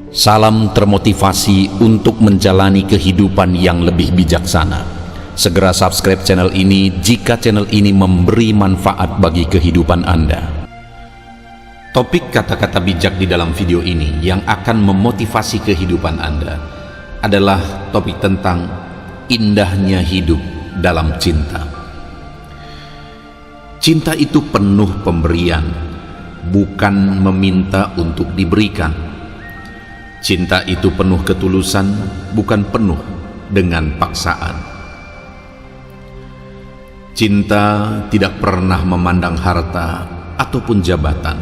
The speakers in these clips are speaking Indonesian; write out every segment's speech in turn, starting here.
Salam termotivasi untuk menjalani kehidupan yang lebih bijaksana. Segera subscribe channel ini jika channel ini memberi manfaat bagi kehidupan Anda. Topik kata-kata bijak di dalam video ini yang akan memotivasi kehidupan Anda adalah topik tentang indahnya hidup dalam cinta. Cinta itu penuh pemberian, bukan meminta untuk diberikan. Cinta itu penuh ketulusan, bukan penuh dengan paksaan. Cinta tidak pernah memandang harta ataupun jabatan.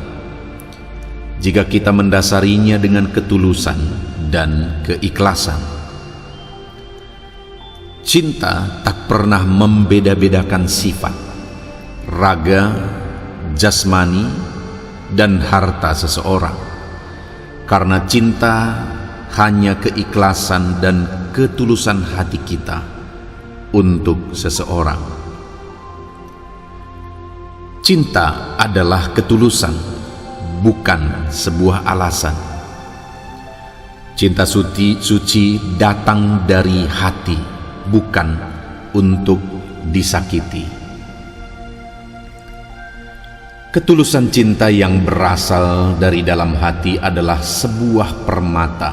Jika kita mendasarinya dengan ketulusan dan keikhlasan. Cinta tak pernah membeda-bedakan sifat, raga, jasmani, dan harta seseorang. Karena cinta hanya keikhlasan dan ketulusan hati kita untuk seseorang. Cinta adalah ketulusan, bukan sebuah alasan. Cinta suci datang dari hati, bukan untuk disakiti. Ketulusan cinta yang berasal dari dalam hati adalah sebuah permata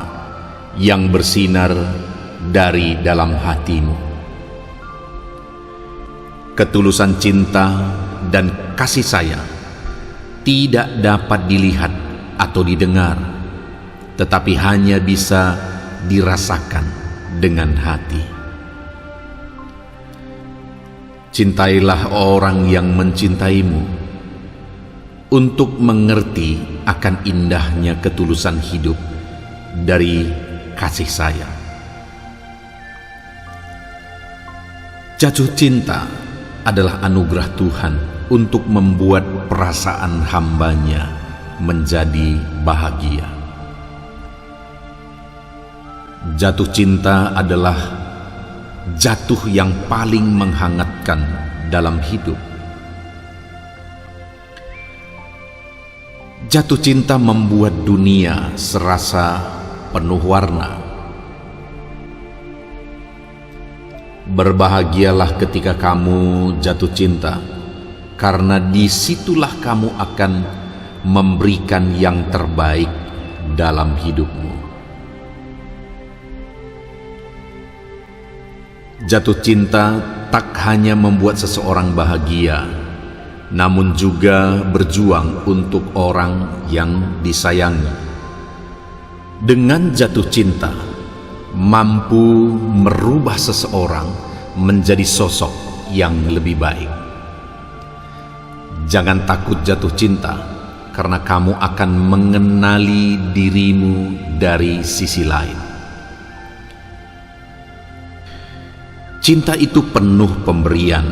yang bersinar dari dalam hatimu. Ketulusan cinta dan kasih sayang tidak dapat dilihat atau didengar, tetapi hanya bisa dirasakan dengan hati. Cintailah orang yang mencintaimu untuk mengerti akan indahnya ketulusan hidup dari kasih sayang. Jatuh cinta adalah anugerah Tuhan untuk membuat perasaan hambanya menjadi bahagia. Jatuh cinta adalah jatuh yang paling menghangatkan dalam hidup. Jatuh cinta membuat dunia serasa penuh warna. Berbahagialah ketika kamu jatuh cinta, karena disitulah kamu akan memberikan yang terbaik dalam hidupmu. Jatuh cinta tak hanya membuat seseorang bahagia, namun juga berjuang untuk orang yang disayangi. Dengan jatuh cinta, mampu merubah seseorang menjadi sosok yang lebih baik. Jangan takut jatuh cinta, karena kamu akan mengenali dirimu dari sisi lain. Cinta itu penuh pemberian,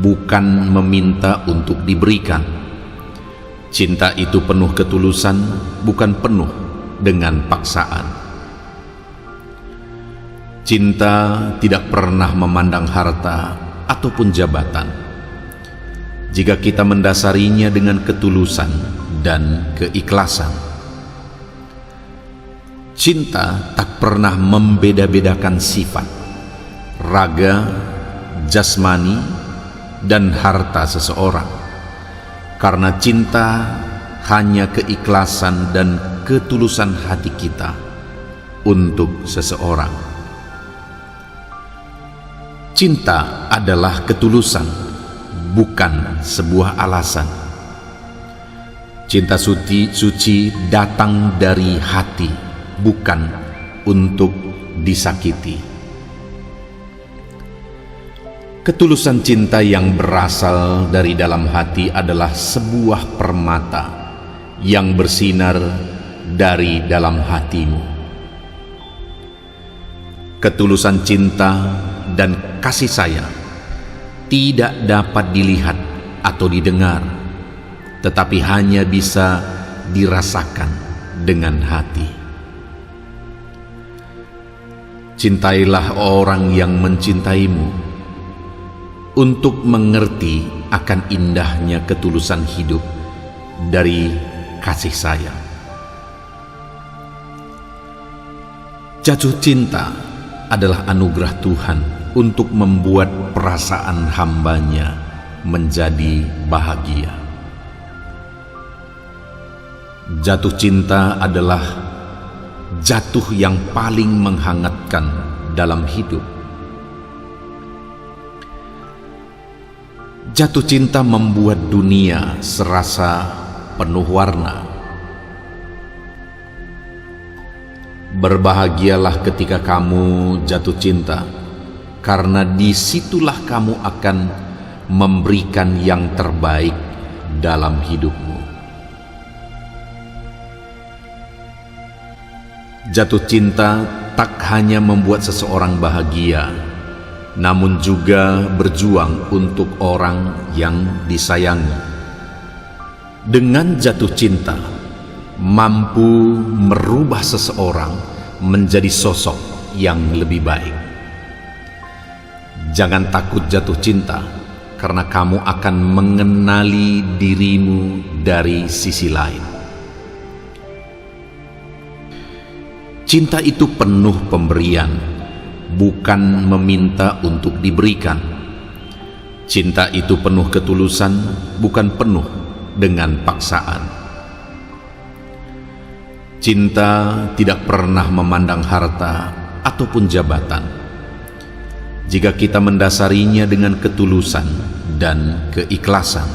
bukan meminta untuk diberikan. Cinta itu penuh ketulusan, bukan penuh dengan paksaan. Cinta tidak pernah memandang harta ataupun jabatan. Jika kita mendasarinya dengan ketulusan dan keikhlasan. Cinta tak pernah membeda-bedakan sifat, raga, jasmani, dan harta seseorang. Karena cinta hanya keikhlasan dan ketulusan hati kita untuk seseorang. Cinta adalah ketulusan, bukan sebuah alasan. Cinta suci datang dari hati, bukan untuk disakiti. Ketulusan cinta yang berasal dari dalam hati adalah sebuah permata yang bersinar dari dalam hatimu. Ketulusan cinta dan kasih sayang tidak dapat dilihat atau didengar, tetapi hanya bisa dirasakan dengan hati. Cintailah orang yang mencintaimu untuk mengerti akan indahnya ketulusan hidup dari kasih sayang. Jatuh cinta adalah anugerah Tuhan untuk membuat perasaan hambanya menjadi bahagia. Jatuh cinta adalah jatuh yang paling menghangatkan dalam hidup. Jatuh cinta membuat dunia serasa penuh warna. Berbahagialah ketika kamu jatuh cinta, karena disitulah kamu akan memberikan yang terbaik dalam hidupmu. Jatuh cinta tak hanya membuat seseorang bahagia, namun juga berjuang untuk orang yang disayangi. Dengan jatuh cinta, mampu merubah seseorang menjadi sosok yang lebih baik. Jangan takut jatuh cinta, karena kamu akan mengenali dirimu dari sisi lain. Cinta itu penuh pemberian, bukan meminta untuk diberikan. Cinta itu penuh ketulusan, bukan penuh dengan paksaan. Cinta tidak pernah memandang harta ataupun jabatan, jika kita mendasarinya dengan ketulusan dan keikhlasan.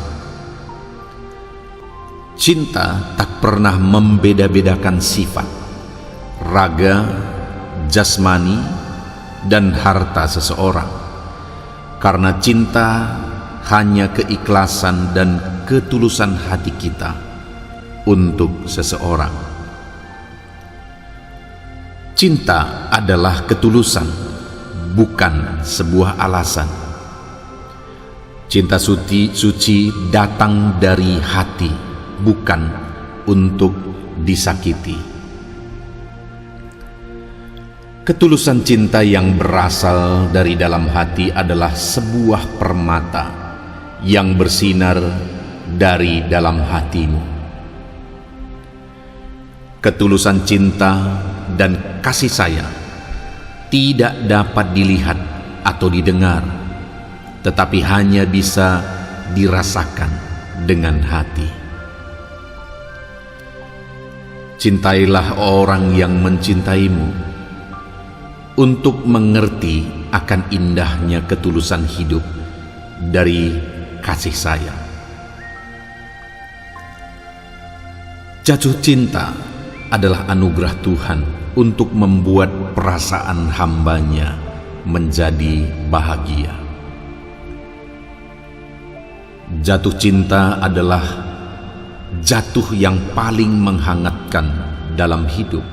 Cinta tak pernah membeda-bedakan sifat, raga, jasmani, dan harta seseorang, karena cinta hanya keikhlasan dan ketulusan hati kita untuk seseorang. Cinta adalah ketulusan, bukan sebuah alasan. Cinta suci datang dari hati, bukan untuk disakiti. Ketulusan cinta yang berasal dari dalam hati adalah sebuah permata yang bersinar dari dalam hatimu. Ketulusan cinta dan kasih sayang tidak dapat dilihat atau didengar, tetapi hanya bisa dirasakan dengan hati. Cintailah orang yang mencintaimu untuk mengerti akan indahnya ketulusan hidup dari kasih sayang. Jatuh cinta adalah anugerah Tuhan untuk membuat perasaan hambanya menjadi bahagia. Jatuh cinta adalah jatuh yang paling menghangatkan dalam hidup.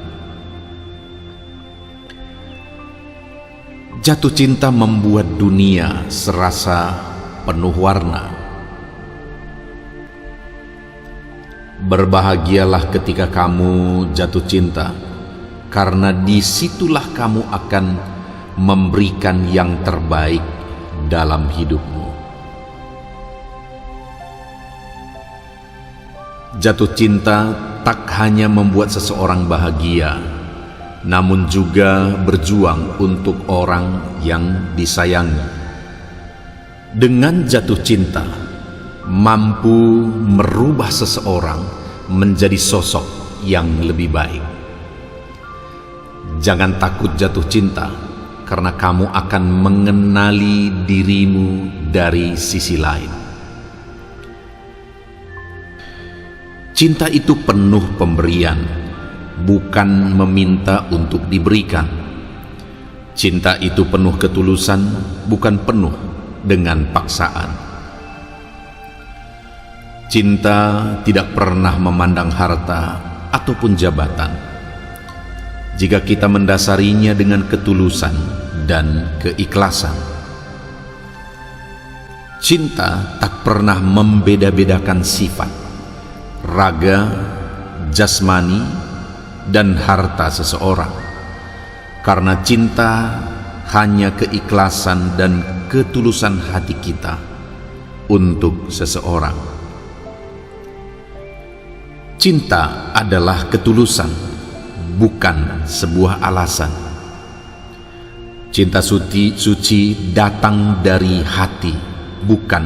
Jatuh cinta membuat dunia serasa penuh warna. Berbahagialah ketika kamu jatuh cinta, karena disitulah kamu akan memberikan yang terbaik dalam hidupmu. Jatuh cinta tak hanya membuat seseorang bahagia, namun juga berjuang untuk orang yang disayangi. Dengan jatuh cinta, mampu merubah seseorang menjadi sosok yang lebih baik. Jangan takut jatuh cinta, karena kamu akan mengenali dirimu dari sisi lain. Cinta itu penuh pemberian, bukan meminta untuk diberikan. Cinta itu penuh ketulusan, bukan penuh dengan paksaan. Cinta tidak pernah memandang harta ataupun jabatan, jika kita mendasarinya dengan ketulusan dan keikhlasan. Cinta tak pernah membeda-bedakan sifat, raga, jasmani, dan harta seseorang, karena cinta hanya keikhlasan dan ketulusan hati kita untuk seseorang. Cinta adalah ketulusan, bukan sebuah alasan. Cinta suci datang dari hati, bukan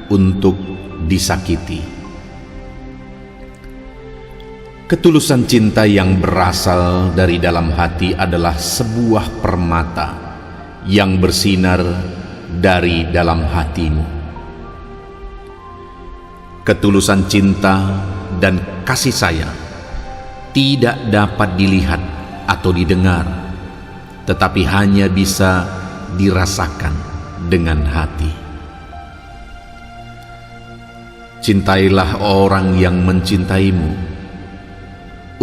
untuk disakiti. Ketulusan cinta yang berasal dari dalam hati adalah sebuah permata yang bersinar dari dalam hatimu. Ketulusan cinta dan kasih sayang tidak dapat dilihat atau didengar, tetapi hanya bisa dirasakan dengan hati. Cintailah orang yang mencintaimu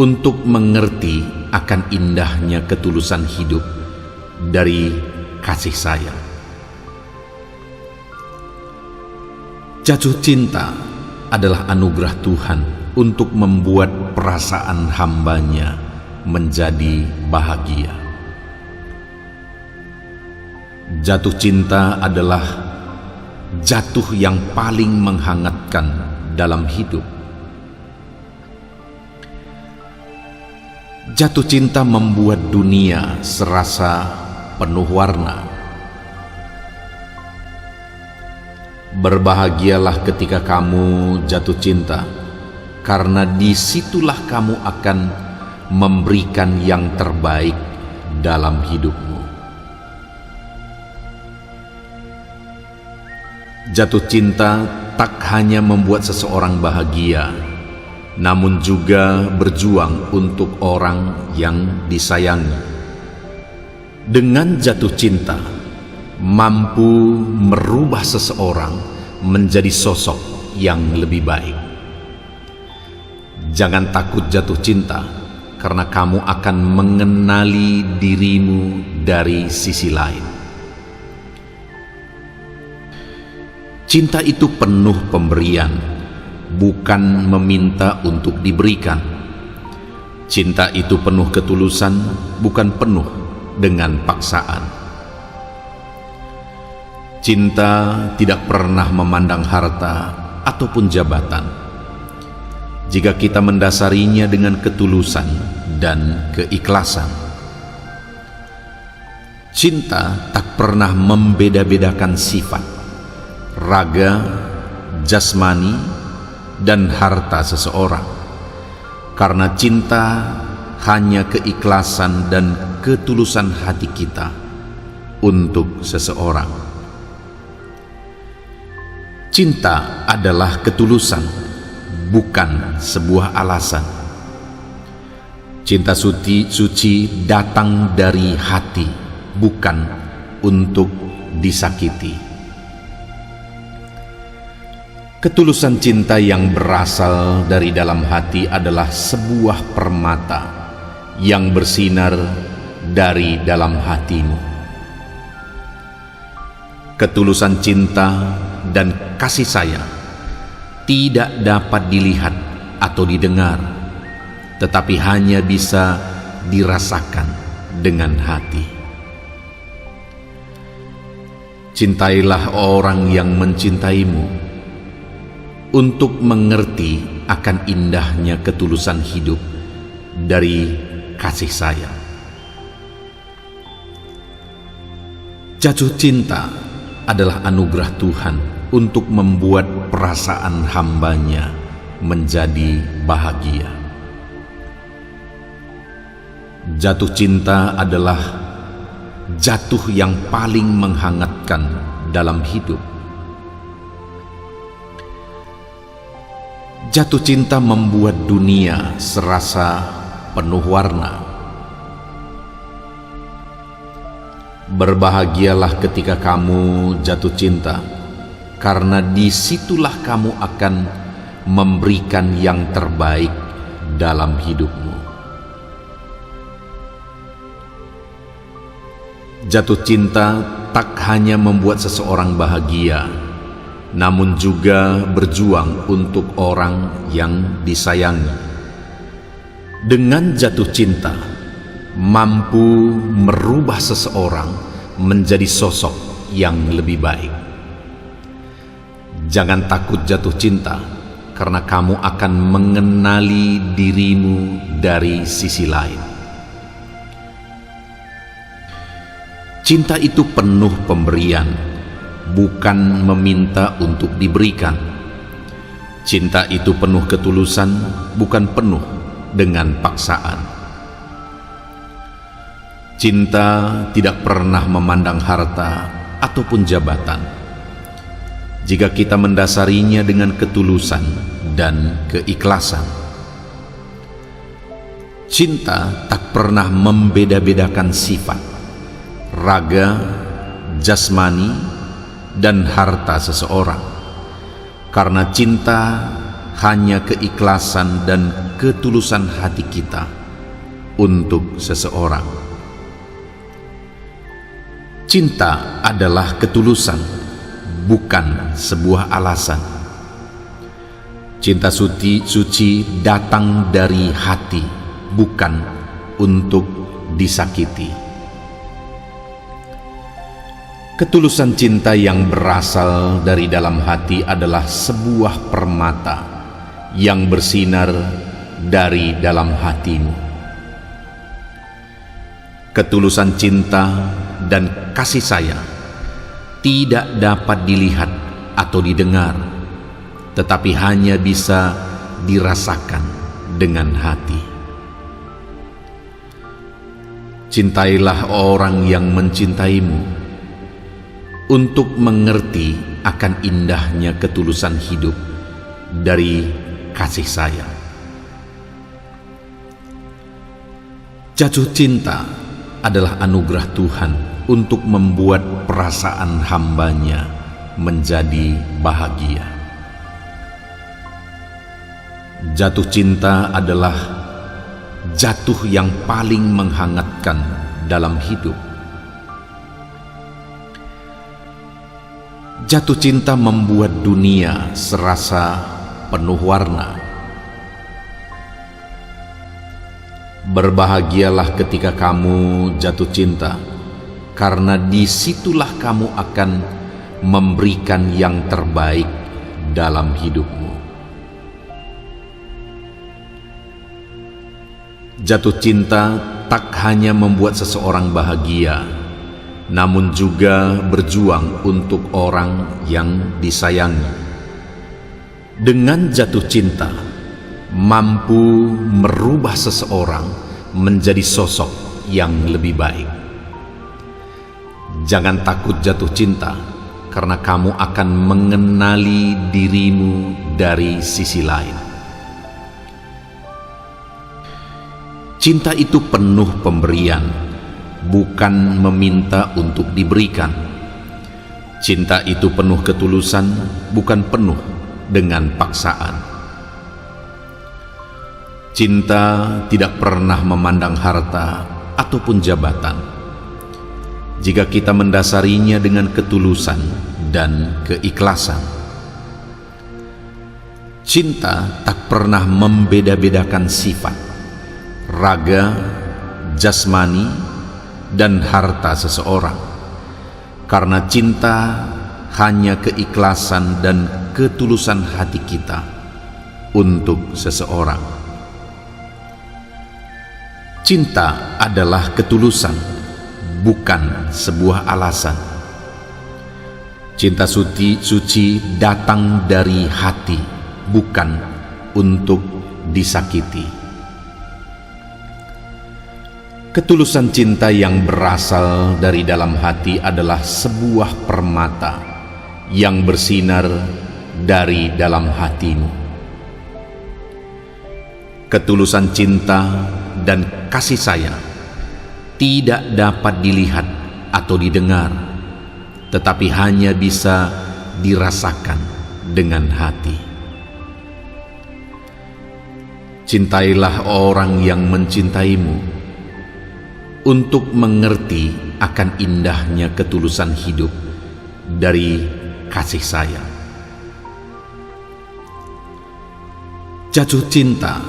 untuk mengerti akan indahnya ketulusan hidup dari kasih sayang. Jatuh cinta adalah anugerah Tuhan untuk membuat perasaan hambanya menjadi bahagia. Jatuh cinta adalah jatuh yang paling menghangatkan dalam hidup. Jatuh cinta membuat dunia serasa penuh warna. Berbahagialah ketika kamu jatuh cinta, karena disitulah kamu akan memberikan yang terbaik dalam hidupmu. Jatuh cinta tak hanya membuat seseorang bahagia, namun juga berjuang untuk orang yang disayangi. Dengan jatuh cinta, mampu merubah seseorang menjadi sosok yang lebih baik. Jangan takut jatuh cinta, karena kamu akan mengenali dirimu dari sisi lain. Cinta itu penuh pemberian, bukan meminta untuk diberikan. Cinta itu penuh ketulusan, bukan penuh dengan paksaan. Cinta tidak pernah memandang harta ataupun jabatan, jika kita mendasarinya dengan ketulusan dan keikhlasan. Cinta tak pernah membeda-bedakan sifat, raga, jasmani, dan harta seseorang, karena cinta hanya keikhlasan dan ketulusan hati kita untuk seseorang. Cinta adalah ketulusan, bukan sebuah alasan. Cinta suci datang dari hati, bukan untuk disakiti. Ketulusan cinta yang berasal dari dalam hati adalah sebuah permata yang bersinar dari dalam hatimu. Ketulusan cinta dan kasih sayang tidak dapat dilihat atau didengar, tetapi hanya bisa dirasakan dengan hati. Cintailah orang yang mencintaimu untuk mengerti akan indahnya ketulusan hidup dari kasih sayang. Jatuh cinta adalah anugerah Tuhan untuk membuat perasaan hambanya menjadi bahagia. Jatuh cinta adalah jatuh yang paling menghangatkan dalam hidup. Jatuh cinta membuat dunia serasa penuh warna. Berbahagialah ketika kamu jatuh cinta, karena disitulah kamu akan memberikan yang terbaik dalam hidupmu. Jatuh cinta tak hanya membuat seseorang bahagia, namun juga berjuang untuk orang yang disayangi. Dengan jatuh cinta, mampu merubah seseorang menjadi sosok yang lebih baik. Jangan takut jatuh cinta, karena kamu akan mengenali dirimu dari sisi lain. Cinta itu penuh pemberian, bukan meminta untuk diberikan. Cinta itu penuh ketulusan, bukan penuh dengan paksaan. Cinta tidak pernah memandang harta ataupun jabatan. Jika kita mendasarinya dengan ketulusan dan keikhlasan. Cinta tak pernah membeda-bedakan sifat, raga, jasmani, dan harta seseorang. Karena cinta hanya keikhlasan dan ketulusan hati kita untuk seseorang. Cinta adalah ketulusan, bukan sebuah alasan. Cinta suci datang dari hati, bukan untuk disakiti. Ketulusan cinta yang berasal dari dalam hati adalah sebuah permata yang bersinar dari dalam hatimu. Ketulusan cinta dan kasih sayang tidak dapat dilihat atau didengar, tetapi hanya bisa dirasakan dengan hati. Cintailah orang yang mencintaimu untuk mengerti akan indahnya ketulusan hidup dari kasih sayang. Jatuh cinta adalah anugerah Tuhan untuk membuat perasaan hambanya menjadi bahagia. Jatuh cinta adalah jatuh yang paling menghangatkan dalam hidup. Jatuh cinta membuat dunia serasa penuh warna. Berbahagialah ketika kamu jatuh cinta, karena disitulah kamu akan memberikan yang terbaik dalam hidupmu. Jatuh cinta tak hanya membuat seseorang bahagia, namun juga berjuang untuk orang yang disayangi. Dengan jatuh cinta, mampu merubah seseorang menjadi sosok yang lebih baik. Jangan takut jatuh cinta, karena kamu akan mengenali dirimu dari sisi lain. Cinta itu penuh pemberian, bukan meminta untuk diberikan. Cinta itu penuh ketulusan, bukan penuh dengan paksaan. Cinta tidak pernah memandang harta ataupun jabatan. Jika kita mendasarinya dengan ketulusan dan keikhlasan. Cinta tak pernah membeda-bedakan sifat, raga, jasmani, dan harta seseorang. Karena cinta hanya keikhlasan dan ketulusan hati kita untuk seseorang. Cinta adalah ketulusan, bukan sebuah alasan. Cinta suci datang dari hati, bukan untuk disakiti. Ketulusan cinta yang berasal dari dalam hati adalah sebuah permata yang bersinar dari dalam hatimu. Ketulusan cinta dan kasih sayang tidak dapat dilihat atau didengar, tetapi hanya bisa dirasakan dengan hati. Cintailah orang yang mencintaimu untuk mengerti akan indahnya ketulusan hidup dari kasih sayang. Jatuh cinta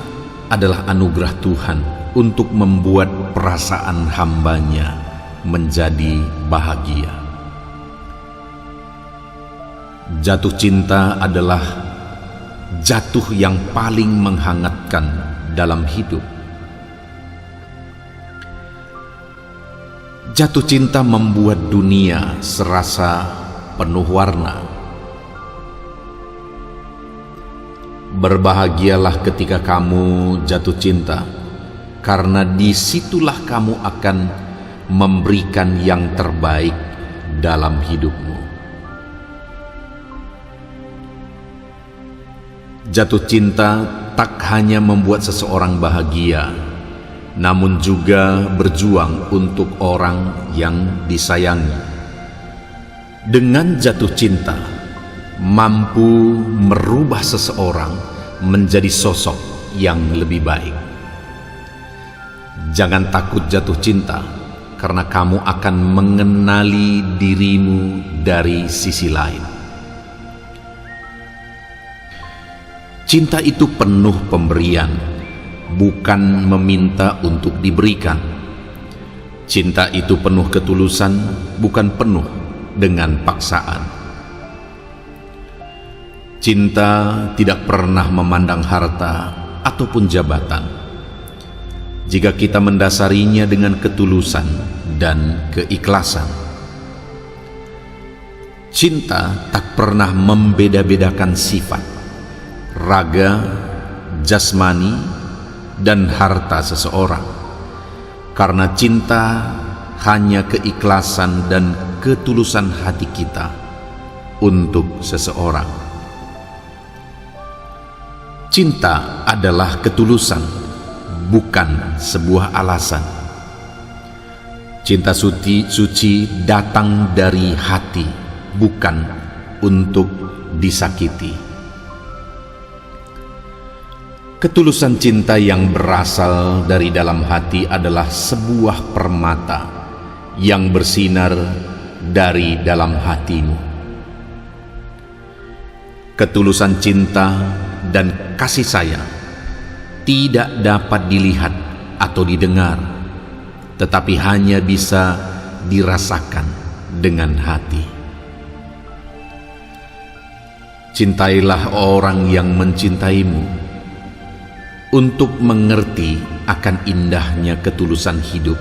adalah anugerah Tuhan untuk membuat perasaan hambanya menjadi bahagia. Jatuh cinta adalah jatuh yang paling menghangatkan dalam hidup. Jatuh cinta membuat dunia serasa penuh warna. Berbahagialah ketika kamu jatuh cinta, karena disitulah kamu akan memberikan yang terbaik dalam hidupmu. Jatuh cinta tak hanya membuat seseorang bahagia, namun juga berjuang untuk orang yang disayangi. Dengan jatuh cinta, mampu merubah seseorang menjadi sosok yang lebih baik. Jangan takut jatuh cinta, karena kamu akan mengenali dirimu dari sisi lain. Cinta itu penuh pemberian, bukan meminta untuk diberikan. Cinta itu penuh ketulusan, bukan penuh dengan paksaan. Cinta tidak pernah memandang harta ataupun jabatan, jika kita mendasarinya dengan ketulusan dan keikhlasan. Cinta tak pernah membeda-bedakan sifat, raga, jasmani, dan harta seseorang, karena cinta hanya keikhlasan dan ketulusan hati kita untuk seseorang. Cinta adalah ketulusan, bukan sebuah alasan. Cinta suci datang dari hati, bukan untuk disakiti. Ketulusan cinta yang berasal dari dalam hati adalah sebuah permata yang bersinar dari dalam hatimu. Ketulusan cinta dan kasih sayang tidak dapat dilihat atau didengar, tetapi hanya bisa dirasakan dengan hati. Cintailah orang yang mencintaimu, untuk mengerti akan indahnya ketulusan hidup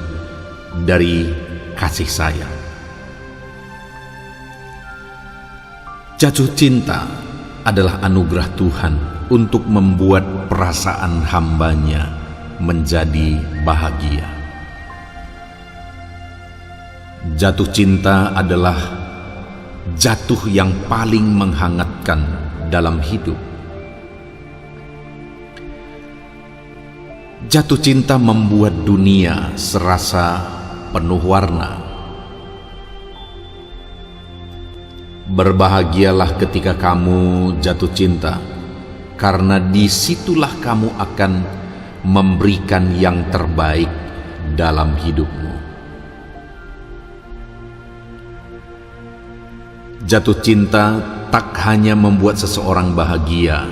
dari kasih sayang. Jatuh cinta adalah anugerah Tuhan untuk membuat perasaan hambanya menjadi bahagia. Jatuh cinta adalah jatuh yang paling menghangatkan dalam hidup. Jatuh cinta membuat dunia serasa penuh warna. Berbahagialah ketika kamu jatuh cinta, karena disitulah kamu akan memberikan yang terbaik dalam hidupmu. Jatuh cinta tak hanya membuat seseorang bahagia,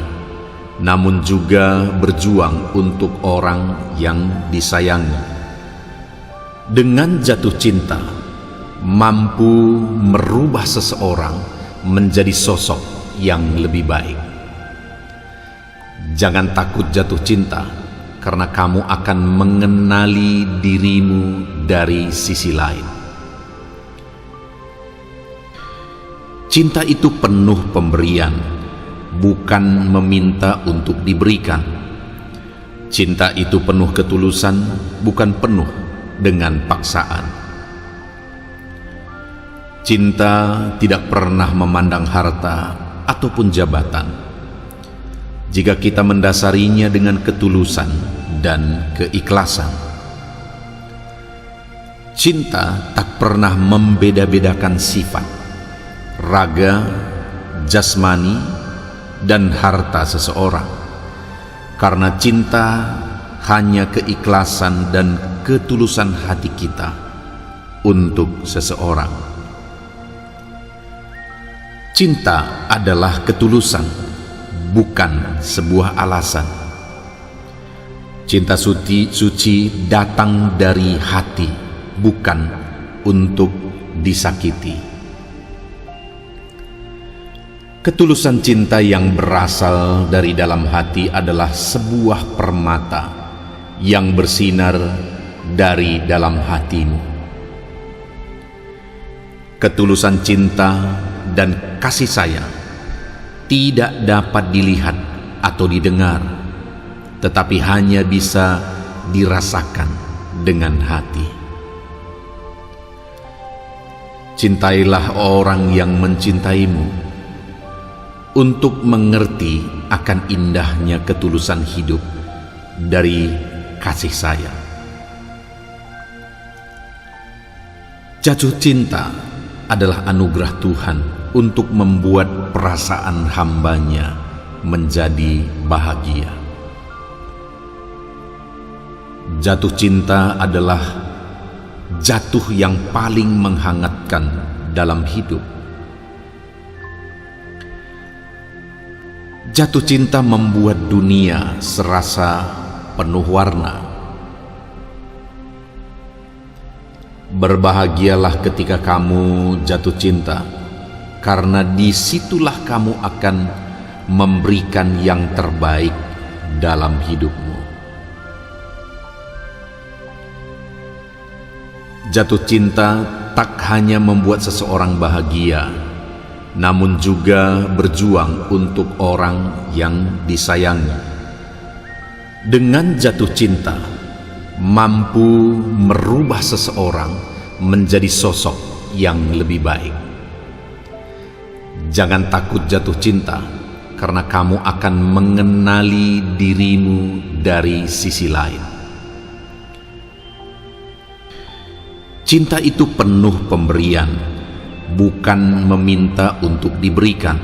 namun juga berjuang untuk orang yang disayangi. Dengan jatuh cinta, mampu merubah seseorang menjadi sosok yang lebih baik. Jangan takut jatuh cinta, karena kamu akan mengenali dirimu dari sisi lain. Cinta itu penuh pemberian, bukan meminta untuk diberikan. Cinta itu penuh ketulusan, bukan penuh dengan paksaan. Cinta tidak pernah memandang harta ataupun jabatan, jika kita mendasarinya dengan ketulusan dan keikhlasan. Cinta tak pernah membeda-bedakan sifat, raga, jasmani, dan harta seseorang, karena cinta hanya keikhlasan dan ketulusan hati kita untuk seseorang. Cinta adalah ketulusan, bukan sebuah alasan. Cinta suci datang dari hati, bukan untuk disakiti. Ketulusan cinta yang berasal dari dalam hati adalah sebuah permata yang bersinar dari dalam hatimu. Ketulusan cinta dan kasih sayang tidak dapat dilihat atau didengar, tetapi hanya bisa dirasakan dengan hati. Cintailah orang yang mencintaimu untuk mengerti akan indahnya ketulusan hidup dari kasih sayang. Jatuh cinta adalah anugerah Tuhan untuk membuat perasaan hambanya menjadi bahagia. Jatuh cinta adalah jatuh yang paling menghangatkan dalam hidup. Jatuh cinta membuat dunia serasa penuh warna. Berbahagialah ketika kamu jatuh cinta, karena disitulah kamu akan memberikan yang terbaik dalam hidupmu. Jatuh cinta tak hanya membuat seseorang bahagia, namun juga berjuang untuk orang yang disayangi. Dengan jatuh cinta, mampu merubah seseorang menjadi sosok yang lebih baik. Jangan takut jatuh cinta, karena kamu akan mengenali dirimu dari sisi lain. Cinta itu penuh pemberian, bukan meminta untuk diberikan.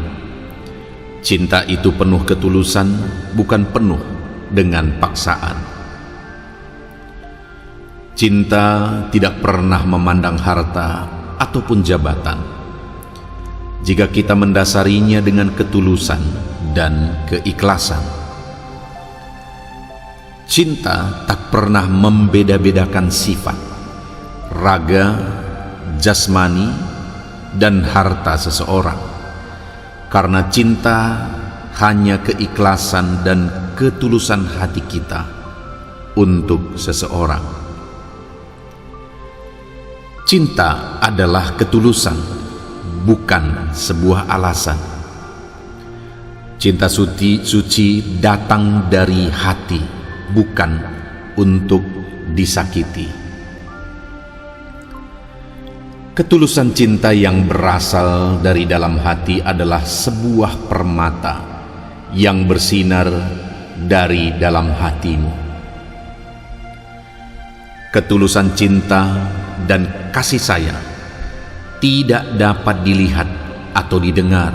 Cinta itu penuh ketulusan, bukan penuh dengan paksaan. Cinta tidak pernah memandang harta ataupun jabatan, jika kita mendasarinya dengan ketulusan dan keikhlasan. Cinta tak pernah membeda-bedakan sifat, raga, jasmani, dan harta seseorang, karena cinta hanya keikhlasan dan ketulusan hati kita untuk seseorang. Cinta adalah ketulusan, bukan sebuah alasan. Cinta suci datang dari hati, bukan untuk disakiti. Ketulusan cinta yang berasal dari dalam hati adalah sebuah permata yang bersinar dari dalam hatimu. Ketulusan cinta dan kasih sayang tidak dapat dilihat atau didengar,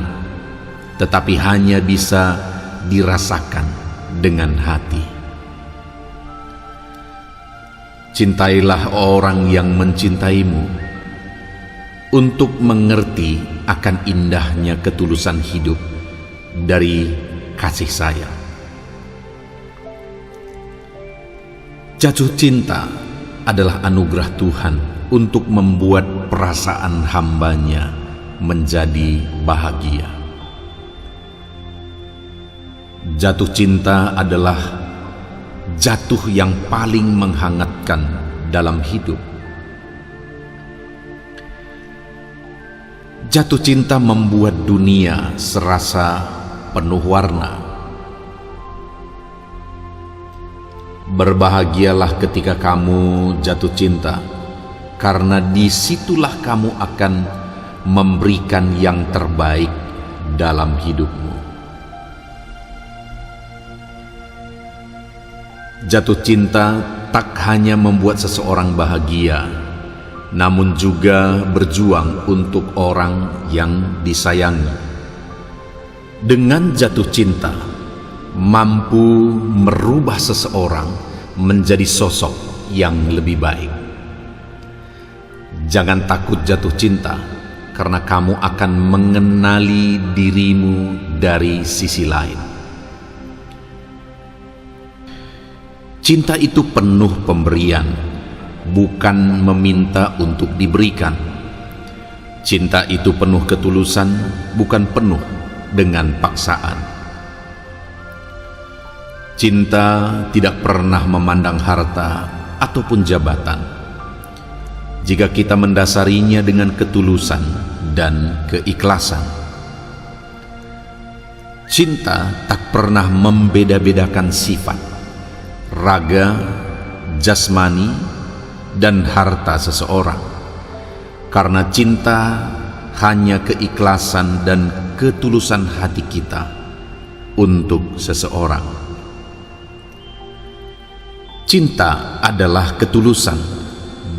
tetapi hanya bisa dirasakan dengan hati. Cintailah orang yang mencintaimu untuk mengerti akan indahnya ketulusan hidup dari kasih sayang. Jatuh cinta adalah anugerah Tuhan untuk membuat perasaan hambanya menjadi bahagia. Jatuh cinta adalah jatuh yang paling menghangatkan dalam hidup. Jatuh cinta membuat dunia serasa penuh warna. Berbahagialah ketika kamu jatuh cinta, karena disitulah kamu akan memberikan yang terbaik dalam hidupmu. Jatuh cinta tak hanya membuat seseorang bahagia, namun juga berjuang untuk orang yang disayangi. Dengan jatuh cinta, mampu merubah seseorang menjadi sosok yang lebih baik. Jangan takut jatuh cinta, karena kamu akan mengenali dirimu dari sisi lain. Cinta itu penuh pemberian, bukan meminta untuk diberikan. Cinta itu penuh ketulusan, bukan penuh dengan paksaan. Cinta tidak pernah memandang harta ataupun jabatan. jika kita mendasarinya dengan ketulusan dan keikhlasan. Cinta tak pernah membeda-bedakan sifat, raga, jasmani, dan harta seseorang, karena cinta hanya keikhlasan dan ketulusan hati kita untuk seseorang. Cinta adalah ketulusan,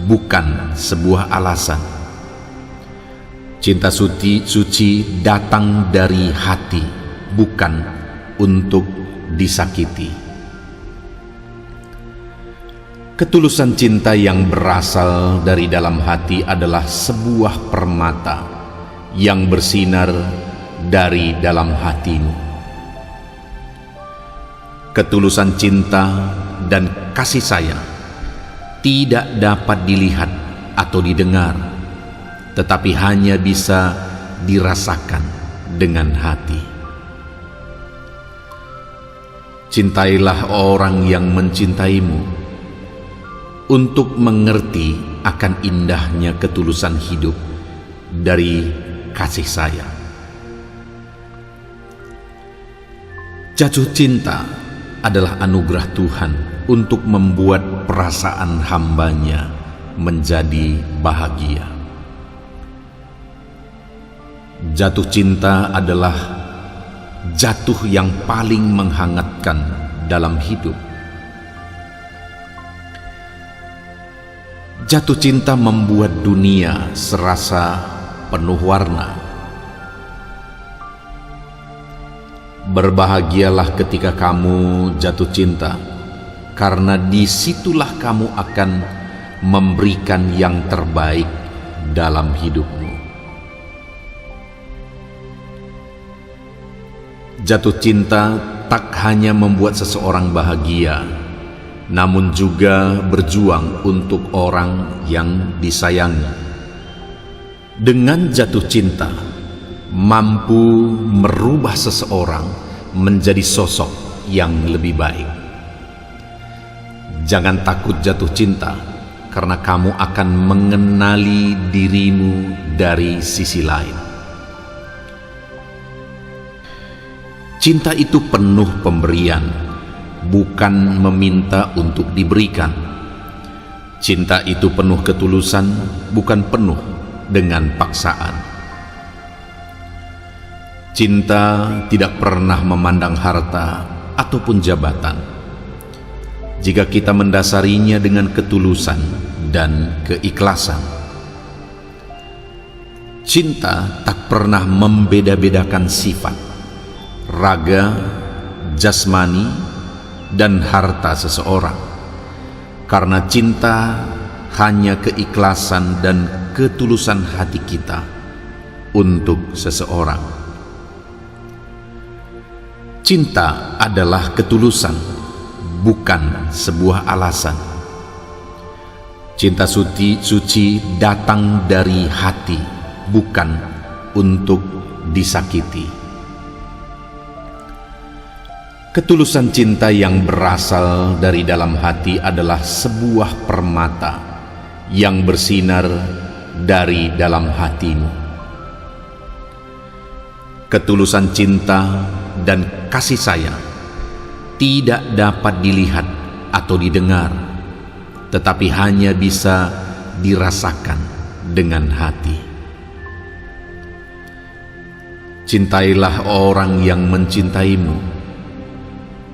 bukan sebuah alasan. Cinta suci datang dari hati, bukan untuk disakiti. Ketulusan cinta yang berasal dari dalam hati adalah sebuah permata yang bersinar dari dalam hatimu. Ketulusan cinta dan kasih sayang tidak dapat dilihat atau didengar, tetapi hanya bisa dirasakan dengan hati. Cintailah orang yang mencintaimu untuk mengerti akan indahnya ketulusan hidup dari kasih sayang. Jatuh cinta adalah anugerah Tuhan untuk membuat perasaan hambanya menjadi bahagia. Jatuh cinta adalah jatuh yang paling menghangatkan dalam hidup. Jatuh cinta membuat dunia serasa penuh warna. Berbahagialah ketika kamu jatuh cinta, karena disitulah kamu akan memberikan yang terbaik dalam hidupmu. Jatuh cinta tak hanya membuat seseorang bahagia, namun juga berjuang untuk orang yang disayangi. Dengan jatuh cinta, mampu merubah seseorang menjadi sosok yang lebih baik. Jangan takut jatuh cinta, karena kamu akan mengenali dirimu dari sisi lain. Cinta itu penuh pemberian, bukan meminta untuk diberikan. Cinta itu penuh ketulusan, bukan penuh dengan paksaan. Cinta tidak pernah memandang harta ataupun jabatan, jika kita mendasarinya dengan ketulusan dan keikhlasan. Cinta tak pernah membeda-bedakan sifat, raga, jasmani, dan harta seseorang, karena cinta hanya keikhlasan dan ketulusan hati kita untuk seseorang. Cinta adalah ketulusan, bukan sebuah alasan. Cinta suci datang dari hati, bukan untuk disakiti. Ketulusan cinta yang berasal dari dalam hati adalah sebuah permata yang bersinar dari dalam hatimu. Ketulusan cinta dan kasih sayang tidak dapat dilihat atau didengar, tetapi hanya bisa dirasakan dengan hati. Cintailah orang yang mencintaimu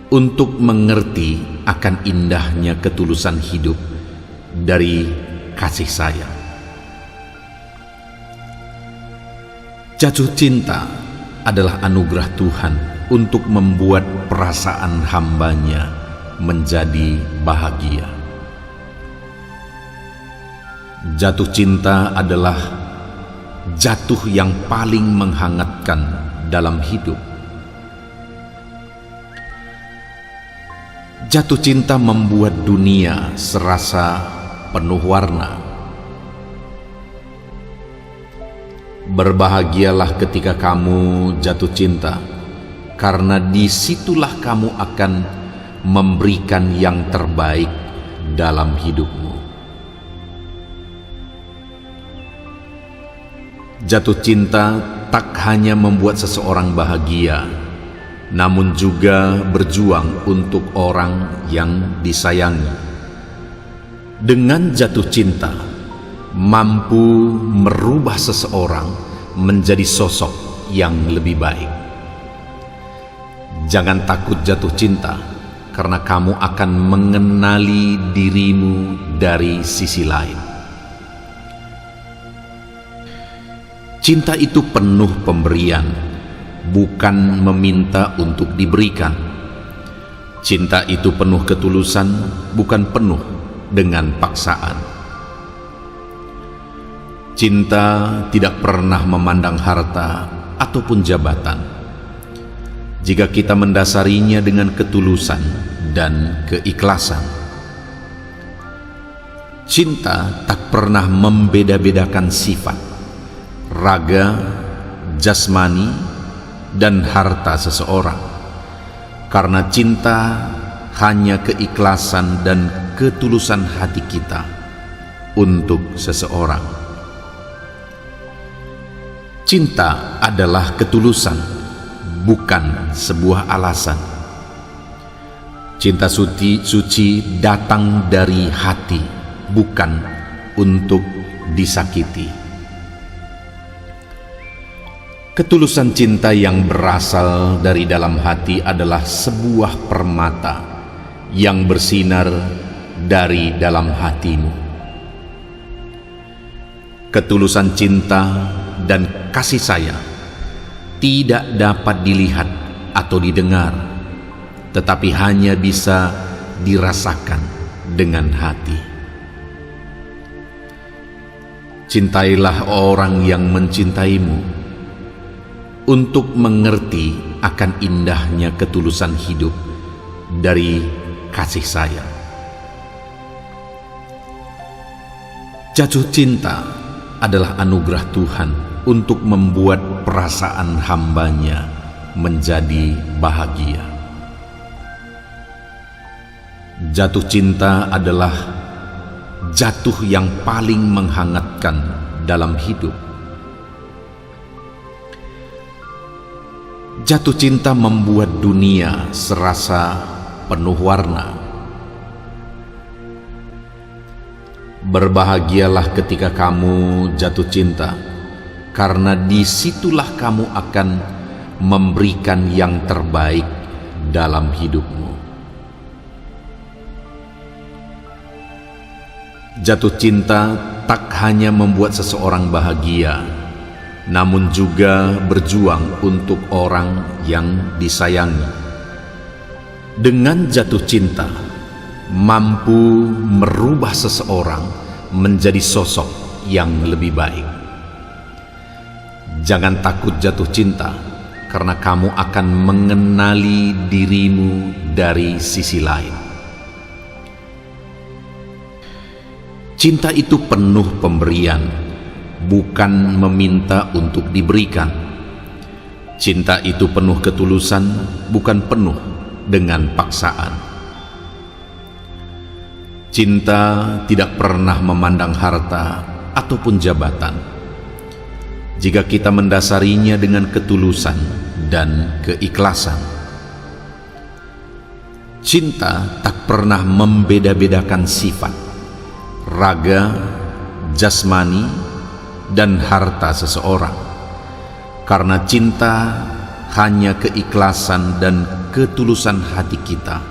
untuk mengerti akan indahnya ketulusan hidup dari kasih sayang. Jatuh cinta adalah anugerah Tuhan untuk membuat perasaan hambanya menjadi bahagia. Jatuh cinta adalah jatuh yang paling menghangatkan dalam hidup. Jatuh cinta membuat dunia serasa penuh warna. Berbahagialah ketika kamu jatuh cinta, karena disitulah kamu akan memberikan yang terbaik dalam hidupmu. Jatuh cinta tak hanya membuat seseorang bahagia, namun juga berjuang untuk orang yang disayangi. Dengan jatuh cinta, mampu merubah seseorang menjadi sosok yang lebih baik. Jangan takut jatuh cinta, karena kamu akan mengenali dirimu dari sisi lain. Cinta itu penuh pemberian, bukan meminta untuk diberikan. Cinta itu penuh ketulusan, bukan penuh dengan paksaan. Cinta tidak pernah memandang harta ataupun jabatan. Jika kita mendasarinya dengan ketulusan dan keikhlasan. Cinta tak pernah membeda-bedakan sifat, raga, jasmani, dan harta seseorang, karena cinta hanya keikhlasan dan ketulusan hati kita untuk seseorang. Cinta adalah ketulusan, bukan sebuah alasan. Cinta suci datang dari hati, bukan untuk disakiti. Ketulusan cinta yang berasal dari dalam hati adalah sebuah permata yang bersinar dari dalam hatimu. Ketulusan cinta dan kasih sayang tidak dapat dilihat atau didengar, tetapi hanya bisa dirasakan dengan hati. Cintailah orang yang mencintaimu untuk mengerti akan indahnya ketulusan hidup dari kasih sayang. Jatuh cinta adalah anugerah Tuhan untuk membuat perasaan hambanya menjadi bahagia. Jatuh cinta adalah jatuh yang paling menghangatkan dalam hidup. Jatuh cinta membuat dunia serasa penuh warna. Berbahagialah ketika kamu jatuh cinta, karena disitulah kamu akan memberikan yang terbaik dalam hidupmu. Jatuh cinta tak hanya membuat seseorang bahagia, namun juga berjuang untuk orang yang disayangi. Dengan jatuh cinta, mampu merubah seseorang menjadi sosok yang lebih baik. Jangan takut jatuh cinta, karena kamu akan mengenali dirimu dari sisi lain. Cinta itu penuh pemberian, bukan meminta untuk diberikan. Cinta itu penuh ketulusan, bukan penuh dengan paksaan. Cinta tidak pernah memandang harta ataupun jabatan. Jika kita mendasarinya dengan ketulusan dan keikhlasan. Cinta tak pernah membeda-bedakan sifat, raga, jasmani, dan harta seseorang, karena cinta hanya keikhlasan dan ketulusan hati kita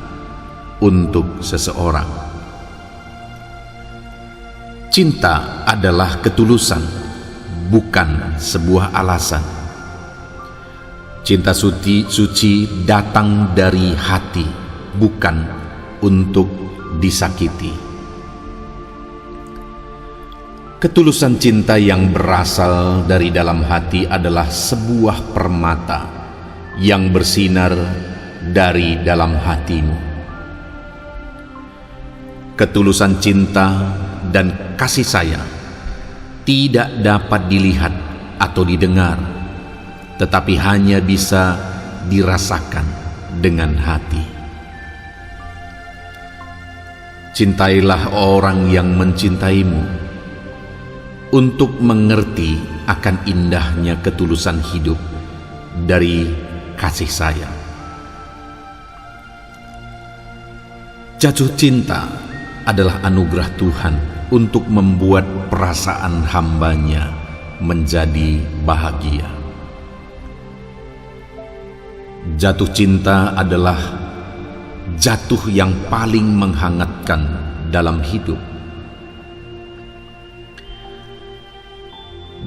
untuk seseorang. Cinta adalah ketulusan, bukan sebuah alasan. Cinta suci datang dari hati, bukan untuk disakiti. Ketulusan cinta yang berasal dari dalam hati adalah sebuah permata yang bersinar dari dalam hatimu. Ketulusan cinta dan kasih sayang tidak dapat dilihat atau didengar, tetapi hanya bisa dirasakan dengan hati. Cintailah orang yang mencintaimu untuk mengerti akan indahnya ketulusan hidup dari kasih sayang. Jatuh cinta adalah anugerah Tuhan untuk membuat perasaan hamba-Nya menjadi bahagia. Jatuh cinta adalah jatuh yang paling menghangatkan dalam hidup.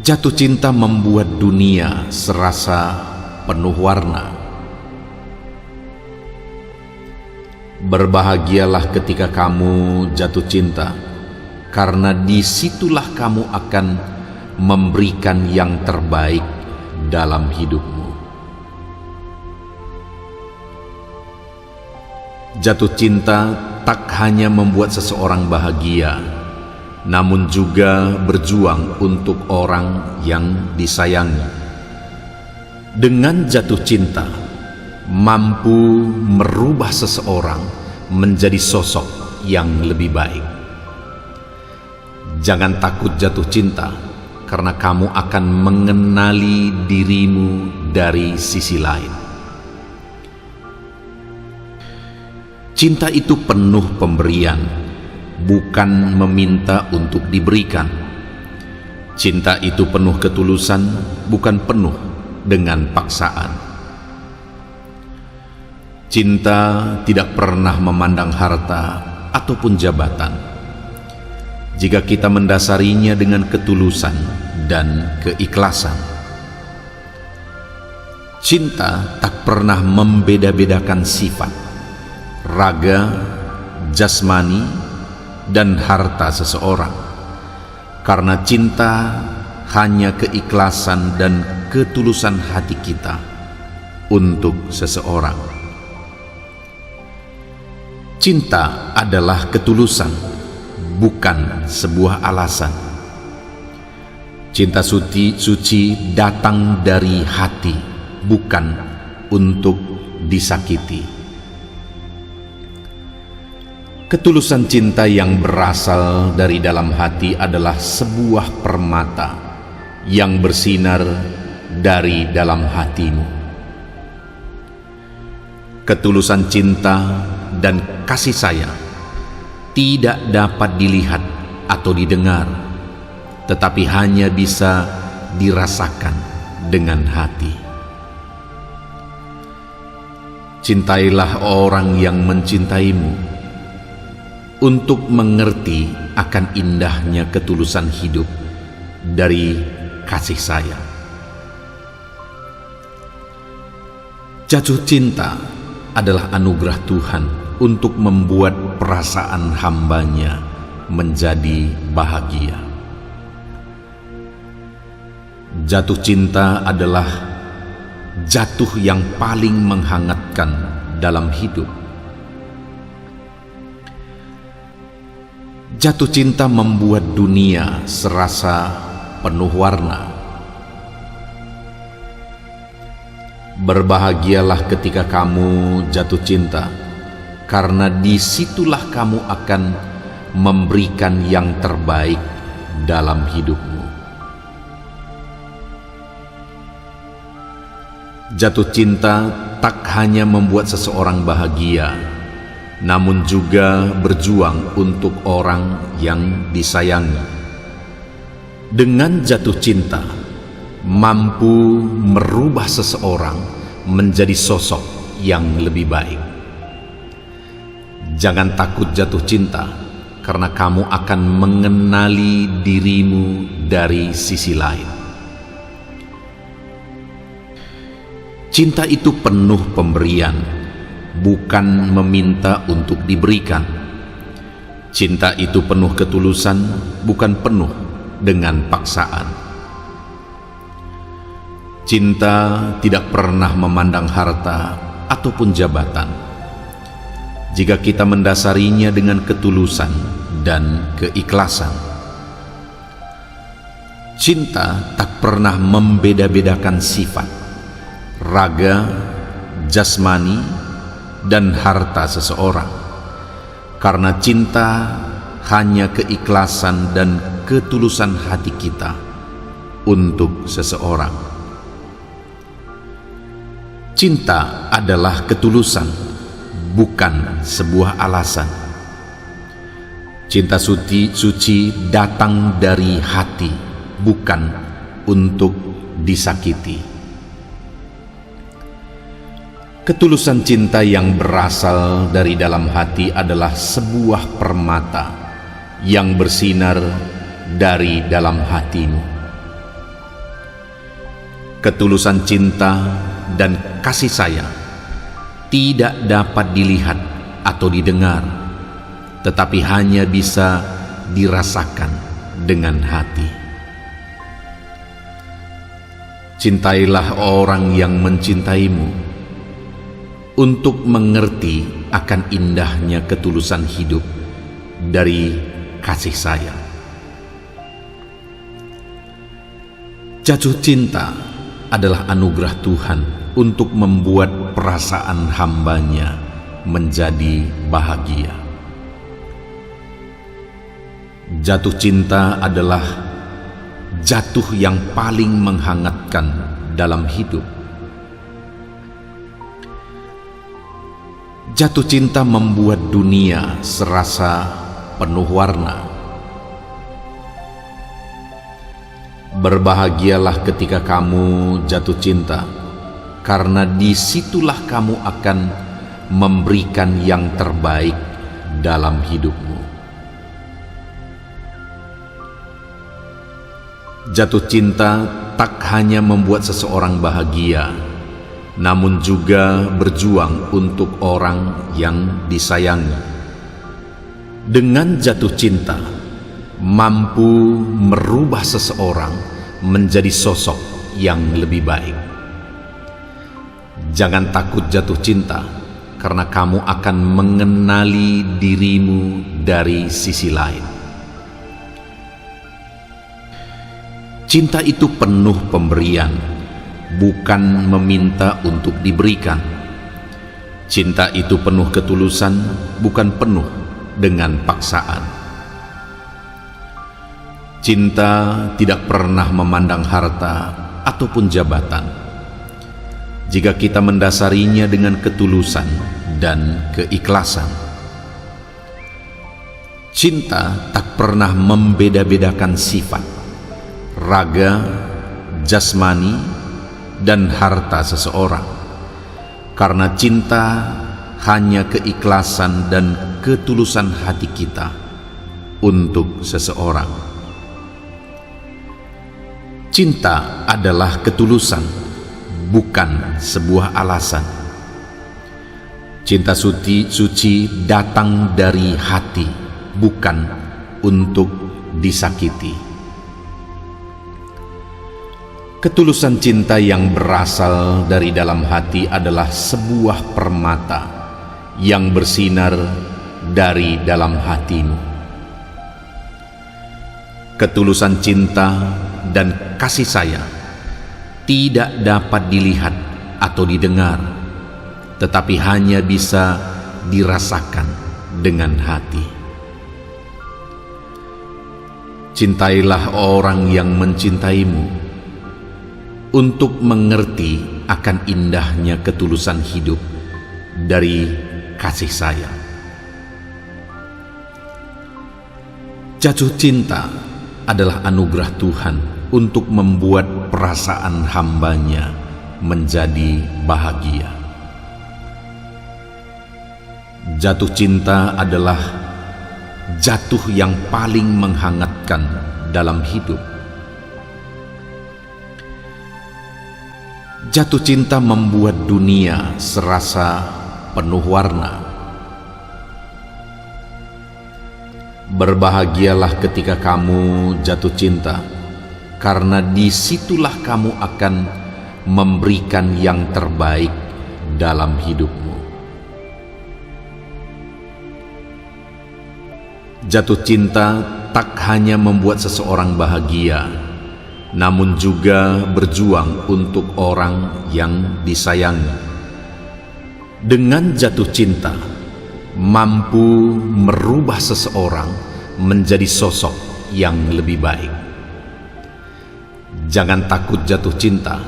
Jatuh cinta membuat dunia serasa penuh warna. Berbahagialah ketika kamu jatuh cinta, karena disitulah kamu akan memberikan yang terbaik dalam hidupmu. Jatuh cinta tak hanya membuat seseorang bahagia, namun juga berjuang untuk orang yang disayangi. Dengan jatuh cinta, mampu merubah seseorang menjadi sosok yang lebih baik. Jangan takut jatuh cinta, karena kamu akan mengenali dirimu dari sisi lain. Cinta itu penuh pemberian, bukan meminta untuk diberikan. Cinta itu penuh ketulusan, bukan penuh dengan paksaan. Cinta tidak pernah memandang harta ataupun jabatan, jika kita mendasarinya dengan ketulusan dan keikhlasan. Cinta tak pernah membeda-bedakan sifat, raga, jasmani, dan harta seseorang, karena cinta hanya keikhlasan dan ketulusan hati kita untuk seseorang. Cinta adalah ketulusan, bukan sebuah alasan. Cinta suci datang dari hati, bukan untuk disakiti. Ketulusan cinta yang berasal dari dalam hati adalah sebuah permata yang bersinar dari dalam hatimu. Ketulusan cinta dan kasih sayang tidak dapat dilihat atau didengar, tetapi hanya bisa dirasakan dengan hati. Cintailah orang yang mencintaimu, untuk mengerti akan indahnya ketulusan hidup dari kasih sayang. Jatuh cinta adalah anugerah Tuhan untuk membuat perasaan hamba-Nya menjadi bahagia. Jatuh cinta adalah jatuh yang paling menghangatkan dalam hidup. Jatuh cinta membuat dunia serasa penuh warna. Berbahagialah ketika kamu jatuh cinta, karena disitulah kamu akan memberikan yang terbaik dalam hidupmu. Jatuh cinta tak hanya membuat seseorang bahagia, namun juga berjuang untuk orang yang disayangi. Dengan jatuh cinta, mampu merubah seseorang menjadi sosok yang lebih baik. Jangan takut jatuh cinta, karena kamu akan mengenali dirimu dari sisi lain. Cinta itu penuh pemberian, bukan meminta untuk diberikan. Cinta itu penuh ketulusan, bukan penuh dengan paksaan. Cinta tidak pernah memandang harta ataupun jabatan, jika kita mendasarinya dengan ketulusan dan keikhlasan. Cinta tak pernah membeda-bedakan sifat, raga, jasmani, dan harta seseorang, karena cinta hanya keikhlasan dan ketulusan hati kita untuk seseorang. Cinta adalah ketulusan, bukan sebuah alasan. Cinta suci datang dari hati, bukan untuk disakiti. Ketulusan cinta yang berasal dari dalam hati adalah sebuah permata yang bersinar dari dalam hatimu. Ketulusan cinta dan kasih sayang tidak dapat dilihat atau didengar, tetapi hanya bisa dirasakan dengan hati. Cintailah orang yang mencintaimu untuk mengerti akan indahnya ketulusan hidup dari kasih sayang. Jatuh cinta adalah anugerah Tuhan untuk membuat perasaan hambanya menjadi bahagia. Jatuh cinta adalah jatuh yang paling menghangatkan dalam hidup. Jatuh cinta membuat dunia serasa penuh warna. Berbahagialah ketika kamu jatuh cinta, karena disitulah kamu akan memberikan yang terbaik dalam hidupmu. Jatuh cinta tak hanya membuat seseorang bahagia, namun juga berjuang untuk orang yang disayangi. Dengan jatuh cinta, mampu merubah seseorang menjadi sosok yang lebih baik. Jangan takut jatuh cinta, karena kamu akan mengenali dirimu dari sisi lain. Cinta itu penuh pemberian, bukan meminta untuk diberikan. Cinta itu penuh ketulusan, bukan penuh dengan paksaan. Cinta tidak pernah memandang harta ataupun jabatan, jika kita mendasarinya dengan ketulusan dan keikhlasan. Cinta tak pernah membeda-bedakan sifat, raga, jasmani, dan harta seseorang, karena cinta hanya keikhlasan dan ketulusan hati kita untuk seseorang. Cinta adalah ketulusan, bukan sebuah alasan. Cinta suci datang dari hati, bukan untuk disakiti. Ketulusan cinta yang berasal dari dalam hati adalah sebuah permata yang bersinar dari dalam hatimu. Ketulusan cinta dan kasih sayang tidak dapat dilihat atau didengar, tetapi hanya bisa dirasakan dengan hati. Cintailah orang yang mencintaimu untuk mengerti akan indahnya ketulusan hidup dari kasih sayang. Jatuh cinta adalah anugerah Tuhan untuk membuat perasaan hambanya menjadi bahagia. Jatuh cinta adalah jatuh yang paling menghangatkan dalam hidup. Jatuh cinta membuat dunia serasa penuh warna. Berbahagialah ketika kamu jatuh cinta, karena disitulah kamu akan memberikan yang terbaik dalam hidupmu. Jatuh cinta tak hanya membuat seseorang bahagia, namun juga berjuang untuk orang yang disayangi. Dengan jatuh cinta, mampu merubah seseorang menjadi sosok yang lebih baik. Jangan takut jatuh cinta,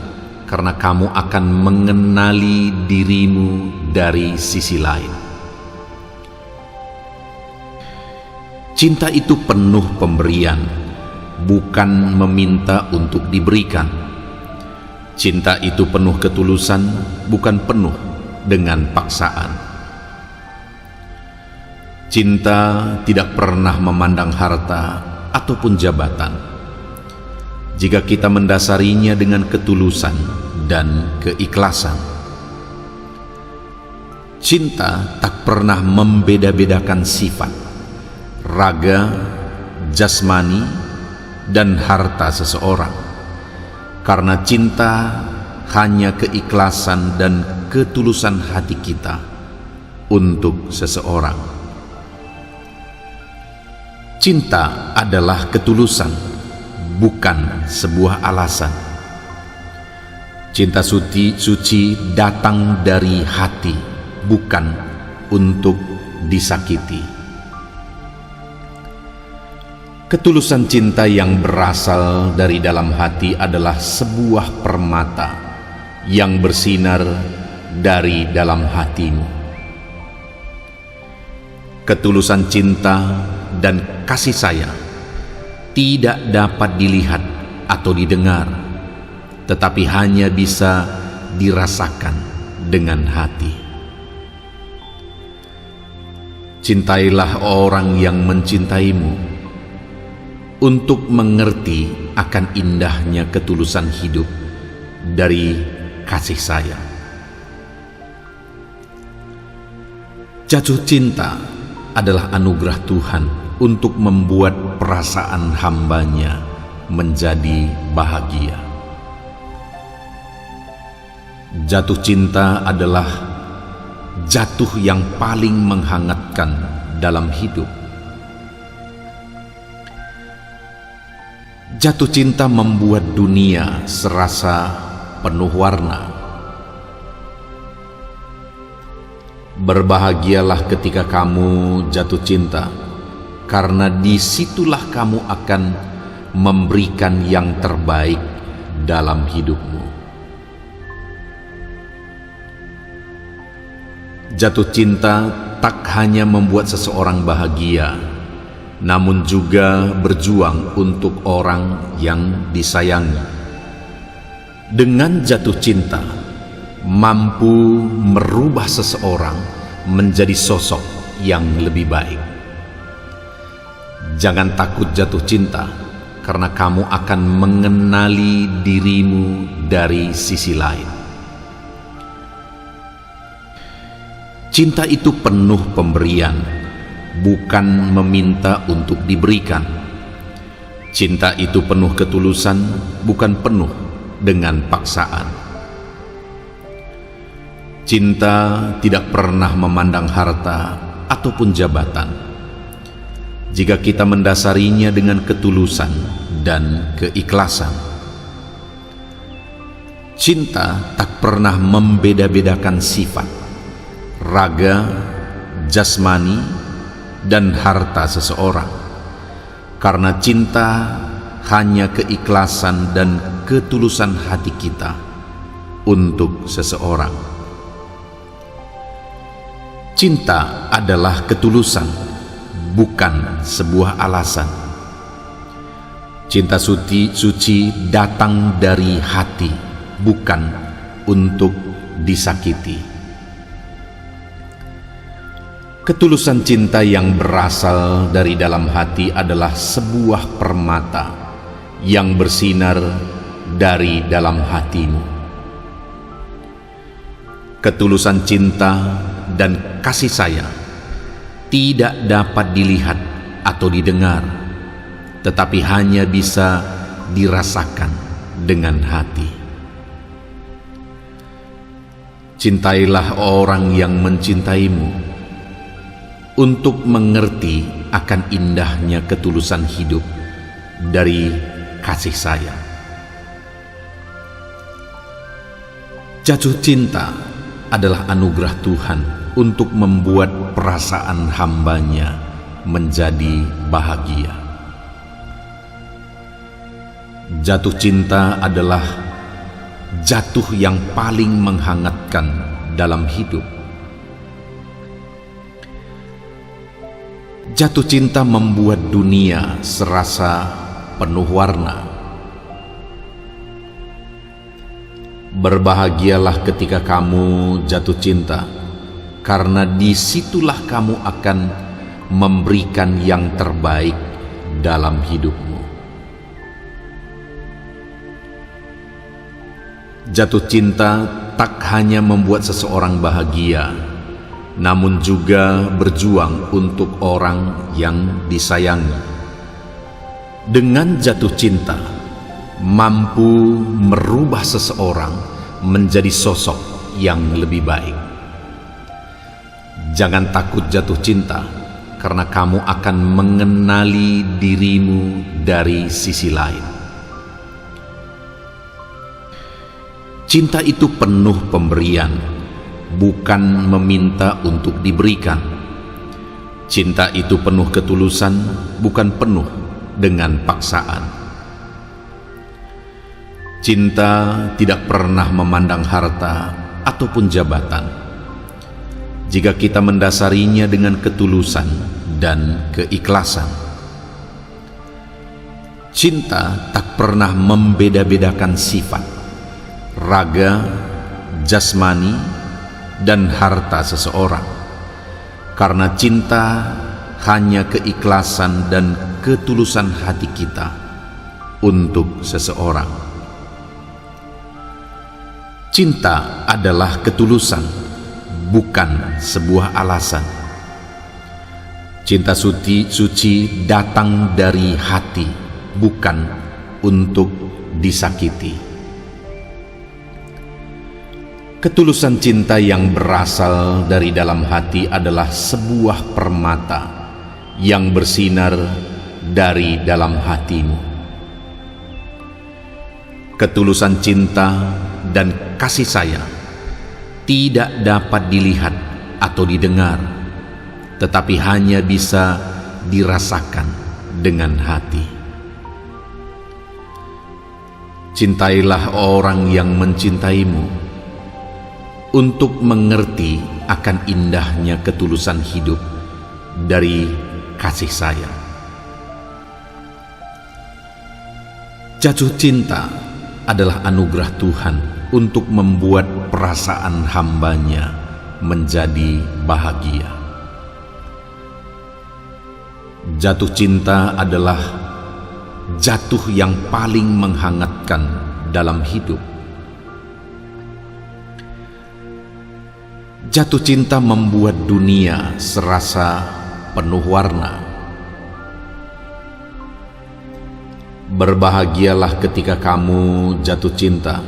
karena kamu akan mengenali dirimu dari sisi lain. Cinta itu penuh pemberian, bukan meminta untuk diberikan. Cinta itu penuh ketulusan, bukan penuh dengan paksaan. Cinta tidak pernah memandang harta ataupun jabatan. Jika kita mendasarinya dengan ketulusan dan keikhlasan. Cinta tak pernah membeda-bedakan sifat, raga, jasmani, dan harta seseorang. Karena cinta hanya keikhlasan dan ketulusan hati kita untuk seseorang. Cinta adalah ketulusan, bukan sebuah alasan. Cinta suci datang dari hati, bukan untuk disakiti. Ketulusan cinta yang berasal dari dalam hati adalah sebuah permata yang bersinar dari dalam hatimu. Ketulusan cinta dan kasih sayang tidak dapat dilihat atau didengar, tetapi hanya bisa dirasakan dengan hati. Cintailah orang yang mencintaimu untuk mengerti akan indahnya ketulusan hidup dari kasih sayang. Jatuh cinta adalah anugerah Tuhan untuk membuat perasaan hambanya menjadi bahagia. Jatuh cinta adalah jatuh yang paling menghangatkan dalam hidup. Jatuh cinta membuat dunia serasa penuh warna. Berbahagialah ketika kamu jatuh cinta, karena disitulah kamu akan memberikan yang terbaik dalam hidupmu. Jatuh cinta tak hanya membuat seseorang bahagia, namun juga berjuang untuk orang yang disayangi. Dengan jatuh cinta, mampu merubah seseorang menjadi sosok yang lebih baik. Jangan takut jatuh cinta, karena kamu akan mengenali dirimu dari sisi lain. Cinta itu penuh pemberian, bukan meminta untuk diberikan. Cinta itu penuh ketulusan, bukan penuh dengan paksaan. Cinta tidak pernah memandang harta ataupun jabatan. Jika kita mendasarinya dengan ketulusan dan keikhlasan. Cinta tak pernah membeda-bedakan sifat, raga, jasmani, dan harta seseorang. Karena cinta hanya keikhlasan dan ketulusan hati kita untuk seseorang. Cinta adalah ketulusan, bukan sebuah alasan. Cinta suci datang dari hati, bukan untuk disakiti. Ketulusan cinta yang berasal dari dalam hati adalah sebuah permata yang bersinar dari dalam hatimu. Ketulusan cinta dan kasih sayang tidak dapat dilihat atau didengar, tetapi hanya bisa dirasakan dengan hati. Cintailah orang yang mencintaimu untuk mengerti akan indahnya ketulusan hidup dari kasih sayang. Jatuh cinta adalah anugerah Tuhan untuk membuat perasaan hambanya menjadi bahagia. Jatuh cinta adalah jatuh yang paling menghangatkan dalam hidup. Jatuh cinta membuat dunia serasa penuh warna. Berbahagialah ketika kamu jatuh cinta, karena disitulah kamu akan memberikan yang terbaik dalam hidupmu. Jatuh cinta tak hanya membuat seseorang bahagia, namun juga berjuang untuk orang yang disayangi. Dengan jatuh cinta, mampu merubah seseorang menjadi sosok yang lebih baik. Jangan takut jatuh cinta, karena kamu akan mengenali dirimu dari sisi lain. Cinta itu penuh pemberian, bukan meminta untuk diberikan. Cinta itu penuh ketulusan, bukan penuh dengan paksaan. Cinta tidak pernah memandang harta ataupun jabatan, jika kita mendasarinya dengan ketulusan dan keikhlasan. Cinta tak pernah membeda-bedakan sifat, raga, jasmani, dan harta seseorang, karena cinta hanya keikhlasan dan ketulusan hati kita untuk seseorang. Cinta adalah ketulusan, bukan sebuah alasan. Cinta suci datang dari hati, bukan untuk disakiti. Ketulusan cinta yang berasal dari dalam hati adalah sebuah permata yang bersinar dari dalam hatimu. Ketulusan cinta dan kasih sayang tidak dapat dilihat atau didengar, tetapi hanya bisa dirasakan dengan hati. Cintailah orang yang mencintaimu, untuk mengerti akan indahnya ketulusan hidup dari kasih sayang. Jatuh cinta adalah anugerah Tuhan untuk membuat perasaan hambanya menjadi bahagia. Jatuh cinta adalah jatuh yang paling menghangatkan dalam hidup. Jatuh cinta membuat dunia serasa penuh warna. Berbahagialah ketika kamu jatuh cinta,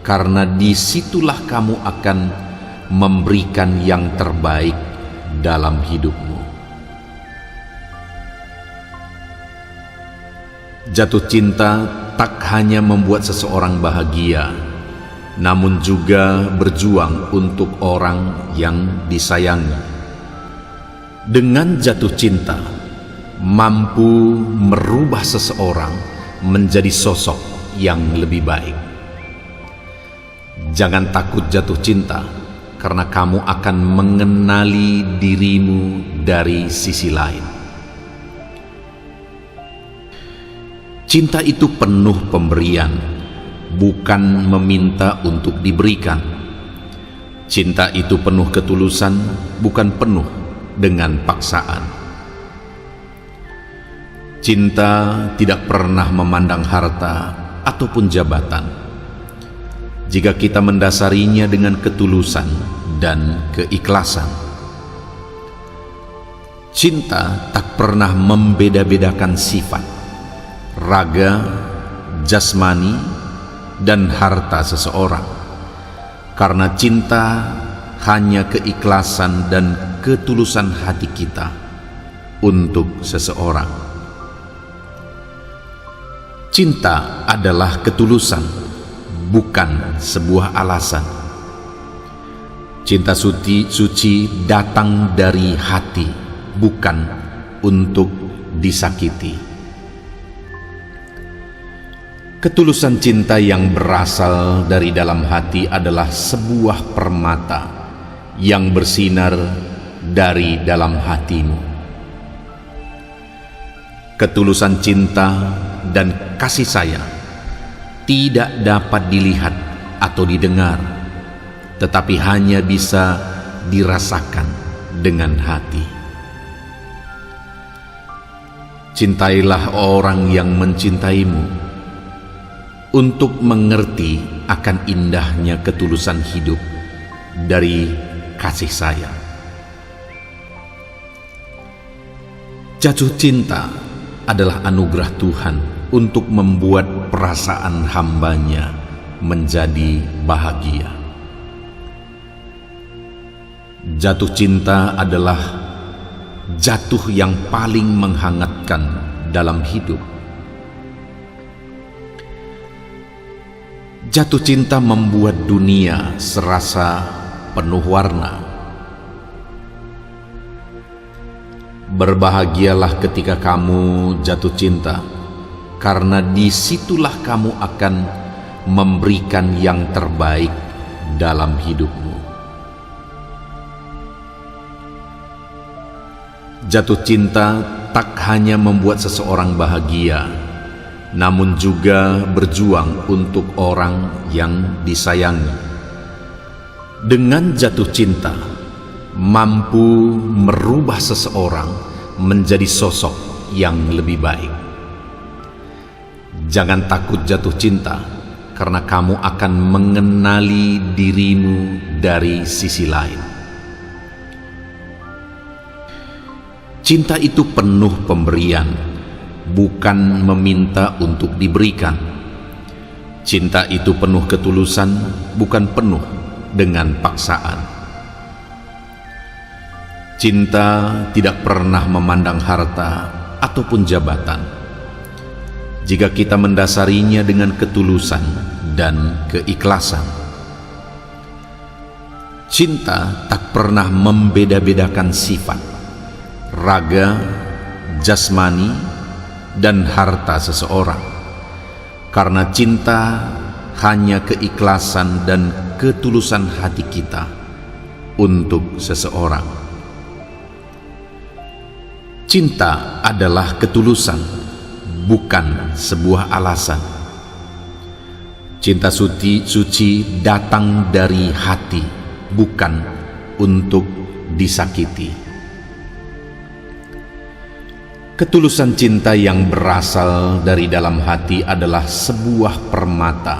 karena disitulah kamu akan memberikan yang terbaik dalam hidupmu. Jatuh cinta tak hanya membuat seseorang bahagia, namun juga berjuang untuk orang yang disayangi. Dengan jatuh cinta, mampu merubah seseorang menjadi sosok yang lebih baik. Jangan takut jatuh cinta, karena kamu akan mengenali dirimu dari sisi lain. Cinta itu penuh pemberian, bukan meminta untuk diberikan. Cinta itu penuh ketulusan, bukan penuh dengan paksaan. Cinta tidak pernah memandang harta ataupun jabatan, jika kita mendasarinya dengan ketulusan dan keikhlasan. Cinta tak pernah membeda-bedakan sifat, raga, jasmani, dan harta seseorang, karena cinta hanya keikhlasan dan ketulusan hati kita untuk seseorang. Cinta adalah ketulusan, bukan sebuah alasan. Cinta suci datang dari hati, bukan untuk disakiti. Ketulusan cinta yang berasal dari dalam hati adalah sebuah permata yang bersinar dari dalam hatimu. Ketulusan cinta dan kasih sayang tidak dapat dilihat atau didengar, tetapi hanya bisa dirasakan dengan hati. Cintailah orang yang mencintaimu untuk mengerti akan indahnya ketulusan hidup dari kasih sayang. Jatuh cinta adalah anugerah Tuhan untuk membuat perasaan hambanya menjadi bahagia. Jatuh cinta adalah jatuh yang paling menghangatkan dalam hidup. Jatuh cinta membuat dunia serasa penuh warna. Berbahagialah ketika kamu jatuh cinta, karena disitulah kamu akan memberikan yang terbaik dalam hidupmu. Jatuh cinta tak hanya membuat seseorang bahagia, namun juga berjuang untuk orang yang disayangi. Dengan jatuh cinta, mampu merubah seseorang menjadi sosok yang lebih baik. Jangan takut jatuh cinta, karena kamu akan mengenali dirimu dari sisi lain. Cinta itu penuh pemberian, bukan meminta untuk diberikan. Cinta itu penuh ketulusan, bukan penuh dengan paksaan. Cinta tidak pernah memandang harta ataupun jabatan, jika kita mendasarinya dengan ketulusan dan keikhlasan. Cinta tak pernah membeda-bedakan sifat, raga, jasmani, dan harta seseorang, karena cinta hanya keikhlasan dan ketulusan hati kita untuk seseorang. Cinta adalah ketulusan, bukan sebuah alasan. Cinta suci datang dari hati, bukan untuk disakiti. Ketulusan cinta yang berasal dari dalam hati adalah sebuah permata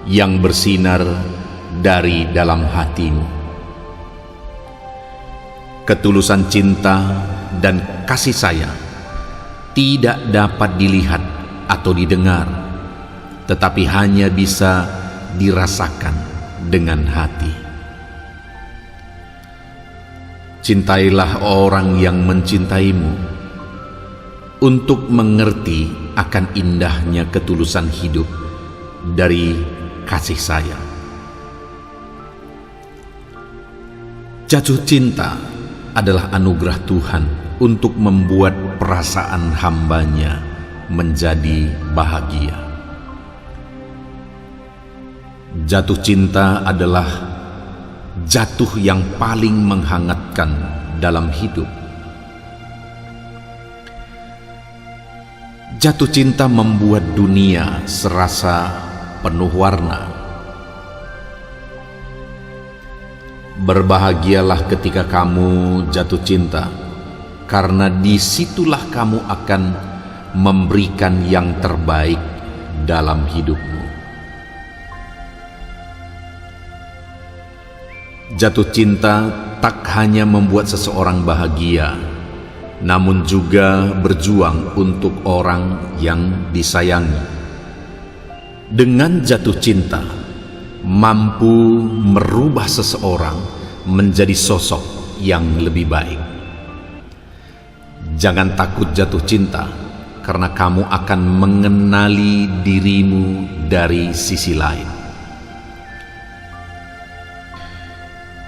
yang bersinar dari dalam hatimu. Ketulusan cinta dan kasih sayang tidak dapat dilihat atau didengar, tetapi hanya bisa dirasakan dengan hati. Cintailah orang yang mencintaimu untuk mengerti akan indahnya ketulusan hidup dari kasih sayang. Jatuh cinta adalah anugerah Tuhan untuk membuat perasaan hambanya menjadi bahagia. Jatuh cinta adalah jatuh yang paling menghangatkan dalam hidup. Jatuh cinta membuat dunia serasa penuh warna. Berbahagialah ketika kamu jatuh cinta, karena disitulah kamu akan memberikan yang terbaik dalam hidupmu. Jatuh cinta tak hanya membuat seseorang bahagia, namun juga berjuang untuk orang yang disayangi. Dengan jatuh cinta, mampu merubah seseorang menjadi sosok yang lebih baik. Jangan takut jatuh cinta, karena kamu akan mengenali dirimu dari sisi lain.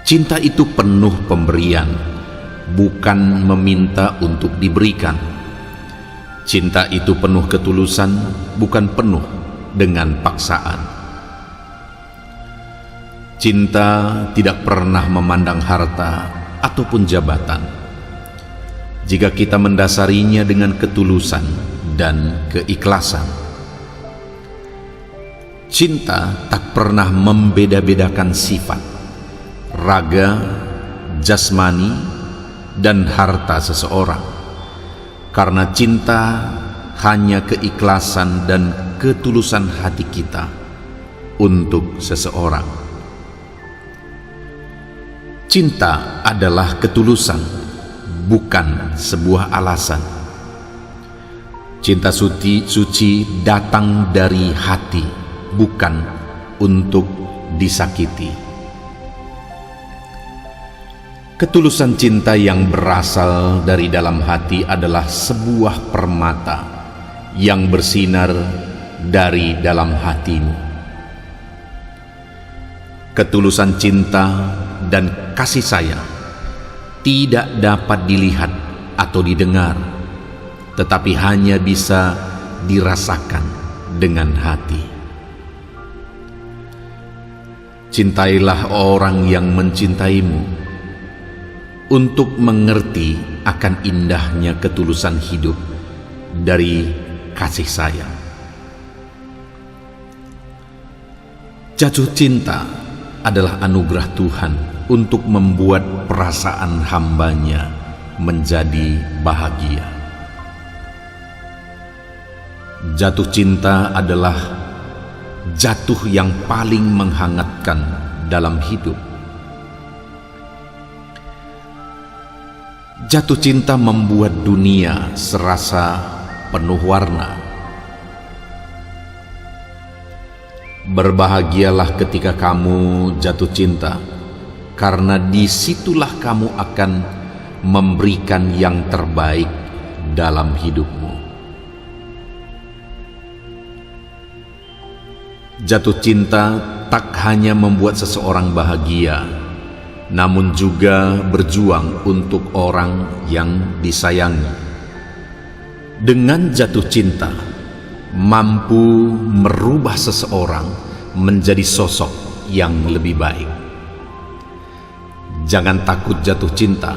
Cinta itu penuh pemberian, bukan meminta untuk diberikan. Cinta itu penuh ketulusan, bukan penuh dengan paksaan. Cinta tidak pernah memandang harta ataupun jabatan. Jika kita mendasarinya dengan ketulusan dan keikhlasan. Cinta tak pernah membeda-bedakan sifat, raga, jasmani, dan harta seseorang. Karena cinta hanya keikhlasan dan ketulusan hati kita untuk seseorang. Cinta adalah ketulusan, bukan sebuah alasan. Cinta suci datang dari hati, bukan untuk disakiti. Ketulusan cinta yang berasal dari dalam hati adalah sebuah permata yang bersinar dari dalam hatimu. Ketulusan cinta dan kasih sayang tidak dapat dilihat atau didengar, tetapi hanya bisa dirasakan dengan hati. Cintailah orang yang mencintaimu untuk mengerti akan indahnya ketulusan hidup dari kasih sayang. Jatuh cinta adalah anugerah Tuhan untuk membuat perasaan hambanya menjadi bahagia. Jatuh cinta adalah jatuh yang paling menghangatkan dalam hidup. Jatuh cinta membuat dunia serasa penuh warna. Berbahagialah ketika kamu jatuh cinta, karena disitulah kamu akan memberikan yang terbaik dalam hidupmu. Jatuh cinta tak hanya membuat seseorang bahagia, namun juga berjuang untuk orang yang disayangi. Dengan jatuh cinta, mampu merubah seseorang menjadi sosok yang lebih baik. Jangan takut jatuh cinta,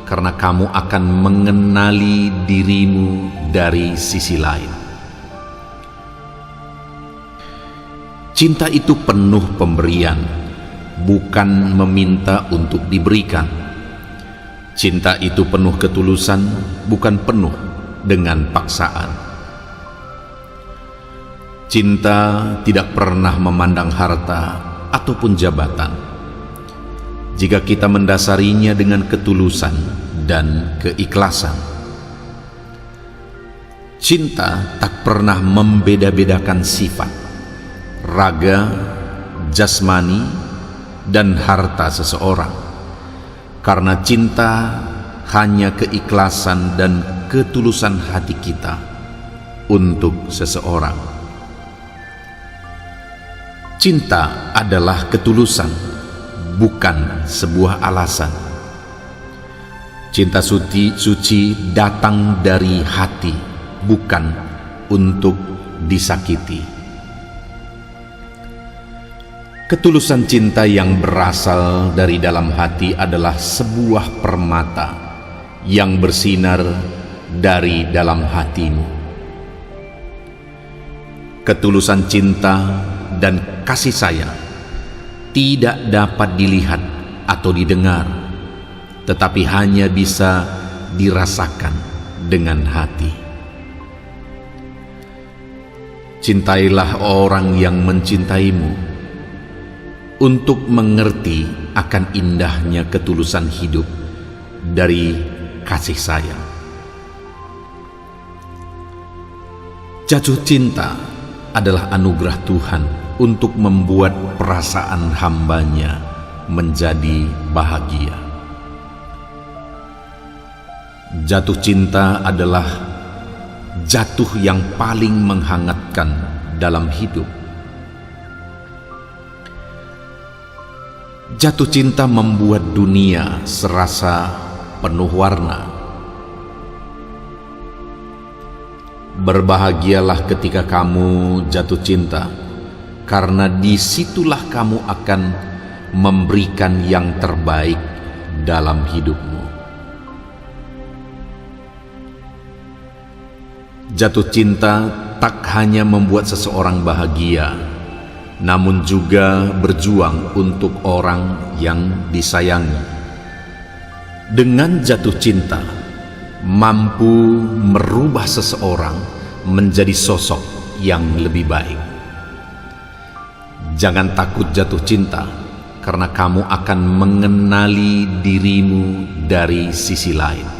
karena kamu akan mengenali dirimu dari sisi lain. Cinta itu penuh pemberian, bukan meminta untuk diberikan. Cinta itu penuh ketulusan, bukan penuh dengan paksaan. Cinta tidak pernah memandang harta ataupun jabatan. Jika kita mendasarinya dengan ketulusan dan keikhlasan. Cinta tak pernah membeda-bedakan sifat, raga, jasmani, dan harta seseorang. Karena cinta hanya keikhlasan dan ketulusan hati kita untuk seseorang. Cinta adalah ketulusan, bukan sebuah alasan. Cinta suci datang dari hati, bukan untuk disakiti. Ketulusan cinta yang berasal dari dalam hati adalah sebuah permata yang bersinar dari dalam hatimu. Ketulusan cinta dan kasih sayang tidak dapat dilihat atau didengar, tetapi hanya bisa dirasakan dengan hati. Cintailah orang yang mencintaimu untuk mengerti akan indahnya ketulusan hidup dari kasih sayang. Jatuh cinta adalah anugerah Tuhan untuk membuat perasaan hambanya menjadi bahagia. Jatuh cinta adalah jatuh yang paling menghangatkan dalam hidup. Jatuh cinta membuat dunia serasa penuh warna. Berbahagialah ketika kamu jatuh cinta, karena disitulah kamu akan memberikan yang terbaik dalam hidupmu. Jatuh cinta tak hanya membuat seseorang bahagia, namun juga berjuang untuk orang yang disayangi. Dengan jatuh cinta, mampu merubah seseorang menjadi sosok yang lebih baik. Jangan takut jatuh cinta, karena kamu akan mengenali dirimu dari sisi lain.